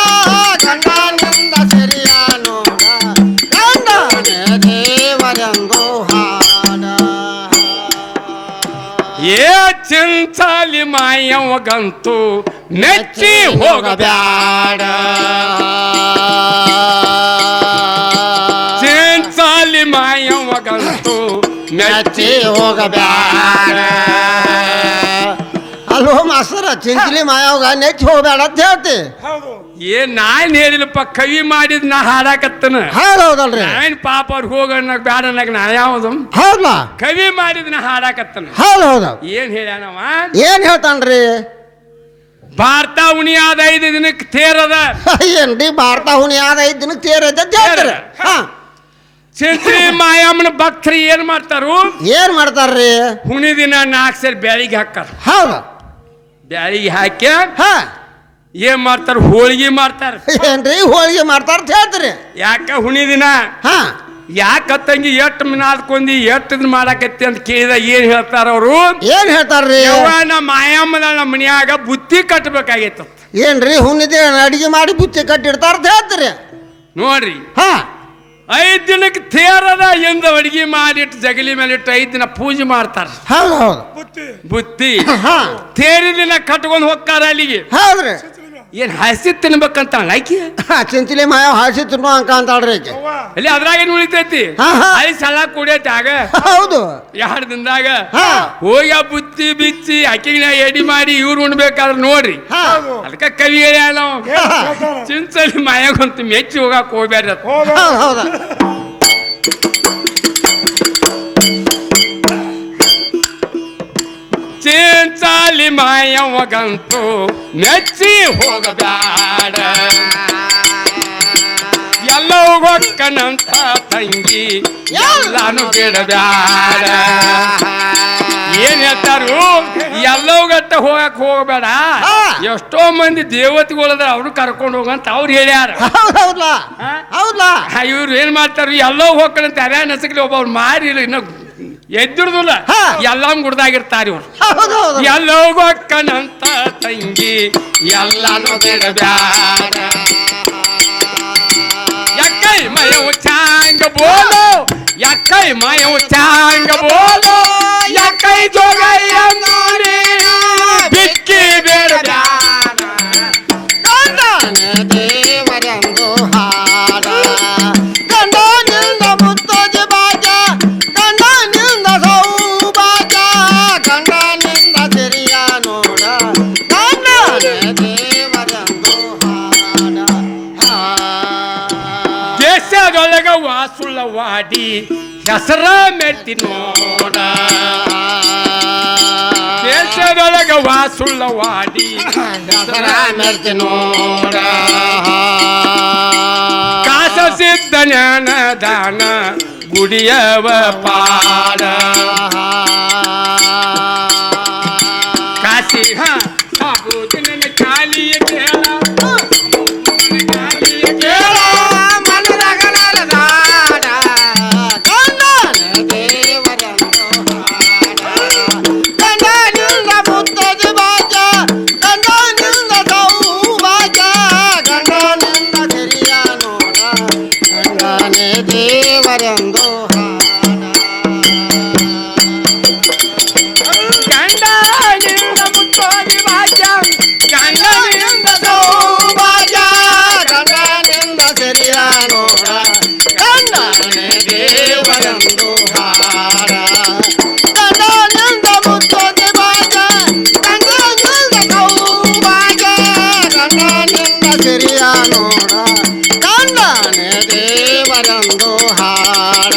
ಗಂಡನಿಂದ ಸಿರಿಯ ನೋಡ, ಗಂಡನೇ ದೇವರೆಂದು ಹಾಡ. ಏ ಚಿಂಚಾಲಿ ಮಾಯವಗಂತೂ ಮೆಚ್ಚಿ ಹೋಗಬ್ಯಾಡ. ಚಿಂಚಾಲಿ ಮಾಯವಗಂತೂ ಮೆಚ್ಚಿ ಹೋಗಬ್ಯಾಡ. ಅಲ್ವೋ ಮಾಸ್ತರ, ಚಿಂಚಲಿ ಮಾಯವಾಗ ನೆಚ್ಚಿ ಹೋಗ್ಬೇಡ ಅಂತ ಹೇಳ್ತಿ. ನಾನ್ ಹೇಳಿಲ್ಲಪ್ಪ, ಕವಿ ಮಾಡಿದ್ ನಾ ಹಾಡಾಕತ್ತನ. ಹೌದೌದಲ್ರಿ. ನಾನ್ ಪಾಪ ಅವ್ರು ಹೋಗನ್ನಾಗ ಬ್ಯಾಡ ಅನ್ನಕ್ ನಾ ಯಾವ್ದು ಹೌದಾ? ಕವಿ ಮಾಡಿದ್ ನಾ ಹಾಡಾಕತ್ತನ. ಹೌದೌದು. ಏನ್ ಹೇಳ್ಯಾನವ? ಏನ್ ಹೇಳ್ತಾನ್ರಿ? ಭಾರತ ಉಣಿಯಾದ 5 ದಿನಕ್ಕೆ ತೇರದ. ಏನ್ರಿ ಭಾರತ ಹುಣಿಯಾದ 5 ದಿನಕ್ಕೆ ತೇರದ ಹೇಳ್ತಾರೆ. ಚಿಂಚಲಿ ಮಾಯಮ್ಮನ ಭಕ್ತರು ಏನ್ ಮಾಡ್ತಾರು? ಏನ್ ಮಾಡ್ತಾರ್ರಿ? ಹುಣಿ ದಿನ 4 ಸೇರಿ ಬ್ಯಾಳಿಗೆ ಹಾಕ್ತಾರ. ಹೌದು. ಬ್ಯಾಳಿಗೆ ಹಾಕಿ ಏನ್ ಮಾಡ್ತಾರ? ಹೋಳಿಗೆ ಮಾಡ್ತಾರ. ಏನ್ರಿ ಹೋಳಿಗೆ ಮಾಡ್ತಾರ ಅಂತ ಹೇಳ್ತೀರಿ? ಯಾಕ ಹುಣಿ ದಿನ ಯಾಕತ್ತಂಗಿ ಎಟ್ ಮಿನಾದ್ಕೊಂಡಿ ಎಟ್ ಇದನ್ ಮಾಡಾಕತ್ತಿ ಅಂತ ಕೇಳಿದ ಏನ್ ಹೇಳ್ತಾರ ಅವರು? ಏನ್ ಹೇಳ್ತಾರ್ರಿ? ನಮ್ಮ ಮಾಯಮ್ಮದ ನಮ್ಮ ಮನ್ಯಾಗ ಬುತ್ತಿ ಕಟ್ಟಬೇಕಾಗೈತ. ಏನ್ರಿ ಹುಣ್ಣಿದೆ ಅಡಿಗೆ ಮಾಡಿ ಬುತ್ತಿ ಕಟ್ಟಿಡ್ತಾರ ಅಂತ ಹೇಳ್ತೀರಿ? ನೋಡ್ರಿ, 5 ದಿನಕ್ಕೆ ತೇರದ ಎಂದು ಅಡಿಗೆ ಮಾಡಿಟ್ಟು ಜಗಲಿ ಮೇಲೆ ಇಟ್ಟು 5 ದಿನ ಪೂಜೆ ಮಾಡ್ತಾರ. ಹೌದು. ಬುತ್ತಿ ತೇರಿ ದಿನ ಕಟ್ಕೊಂಡ್ ಹೋಗ್ತಾರ ಅಲ್ಲಿಗೆ. ಹೌದ್ರಿ. ಏನ್ ಹಸಿ ತಿನ್ಬೇಕಂತ ಆಕಿ ಚಿಂಚಲಿ ಮಾಯ ಹಸಿ ತಿನ್ನು ಅಂಕ ಅಂತಾಳ್ರಿ ಆಕಿ. ಅಲ್ಲಿ ಅದ್ರಾಗ ಏನ್ ಉಳಿತೈತಿ? ಅಲ್ಲಿ ಸಲ ಕುಡಿಯೈತಿ ಆಗ. ಹೌದು. 2 ದಿನದಾಗ ಹೋಗಿ ಆ ಬುತ್ತಿ ಬಿಚ್ಚಿ ಅಕ್ಕಿಗೆ ಎಡಿ ಮಾಡಿ ಇವ್ರು ಉಣ್ಬೇಕಾದ್ರೆ ನೋಡ್ರಿ. ಅದಕ್ಕ ಕವಿ ಹೇಳ್ಯಾನ ನಾವು, ಚಿಂಚಲಿ ಮಾಯಾಗಂತ ಮೆಚ್ಚಿ ಹೋಗಾಕ ಹೋಗ್ಬೇಡ್ರಿ. ಹೌದ. ಚಿಂಚಾಲಿ ಮಾಯವಗಂತೂ ಮೆಚ್ಚಿ ಹೋಗಬ್ಯಾಡ. ಎಲ್ಲವೂ ಹೊಕ್ಕನಂತ ತಂಗಿ ಎಲ್ಲಾನು ಬಿಡಬ್ಯಾಡ. ಏನ್ ಹೇಳ್ತಾರು? ಎಲ್ಲವಗಟ್ಟ ಹೋಗಕ್ ಹೋಗಬೇಡ. ಎಷ್ಟೋ ಮಂದಿ ದೇವತೆಗಳದ ಅವ್ರು ಕರ್ಕೊಂಡು ಹೋಗಂತ ಅವ್ರು ಹೇಳ್ಯಾರ. ಇವ್ರು ಏನ್ ಮಾಡ್ತಾರ? ಎಲ್ಲವೂ ಹೋಗ್ಕಂತ ಅರ್ಯಾ ನಸಕ್ಲಿ ಒಬ್ಬ ಮಾರಿ ಇನ್ನ ಎದ್ದಿಡ್ದಿಲ್ಲ, ಎಲ್ಲ ಗುಡ್ದಾಗಿರ್ತಾರ ಇವ್ರು. ಎಲ್ಲೋಗಕ್ಕನಂತ ತಂಗಿ ಎಲ್ಲಾನು ಬಿಡಬ್ಯಾಡ. ಯಕ್ಕೈ ಮಯವು ಚಾಂಗ ಬೋಲೋ, ಯಕ್ಕೈ ಮಯವು ಚಾಂಗ ಬೋಲೋ, ಯಕ್ಕೈ ಜೋಗಯ್ಯ ನೋಡಿ ಬಿಕ್ಕಿ ಬೇಡಬ್ಯಾಡ. ದೇವರೆಂದು ಹಾಡ ಗಂಡನಿಂದ ಮುತ್ತೋದಿ ಭಾಗ್ಯ, ಗಂಡನಿಂದ ಸೌಭಾಗ್ಯ, ಗಂಡನಿಂದ ಸಿರಿಯ ನೋಡ, ಗಂಡನೇ ದೇವರೆಂದು ಹಾಡ. ದೇಶದೊಳಗ ವಾಸುಳ್ಳವಾಡಿ ಹೆಸರ ಮೆಟ್ಟಿ ನೋಡ. ದೇಶದೊಳಗ ವಾಸುಳ್ಳವಾಡಿ ಹೆಸರ ಮೆಟ್ಟಿ ನೋಡ. ಕಾಸ ಸಿದ್ಧ ಜ್ಞಾನ ದಾನ ಗುಡಿಯವ ಪಾಡ. ಕಾಶಿ ಸಾಬು ಗಂಡನಿಂದ ಮುತ್ತೋದಿ ಭಾಗ್ಯ ಗಂಡನಿಂದ ಸೌಭಾಗ್ಯ ಗಂಡನಿಂದ ಸರಿಯ ನೋಡ ಗಂಡನೇ ದೇವರೆಂದು ಹಾಡ ಗಂಡನಿಂದ ಮುತ್ತೋದಿ ಭಾಗ್ಯ ಗಂಡನಿಂದ ಸೌಭಾಗ್ಯ ಗಂಡನಿಂದ ಸರಿಯ ನೋಡ ಗಂಡನೇ ದೇವರೆಂದು ಹಾಡ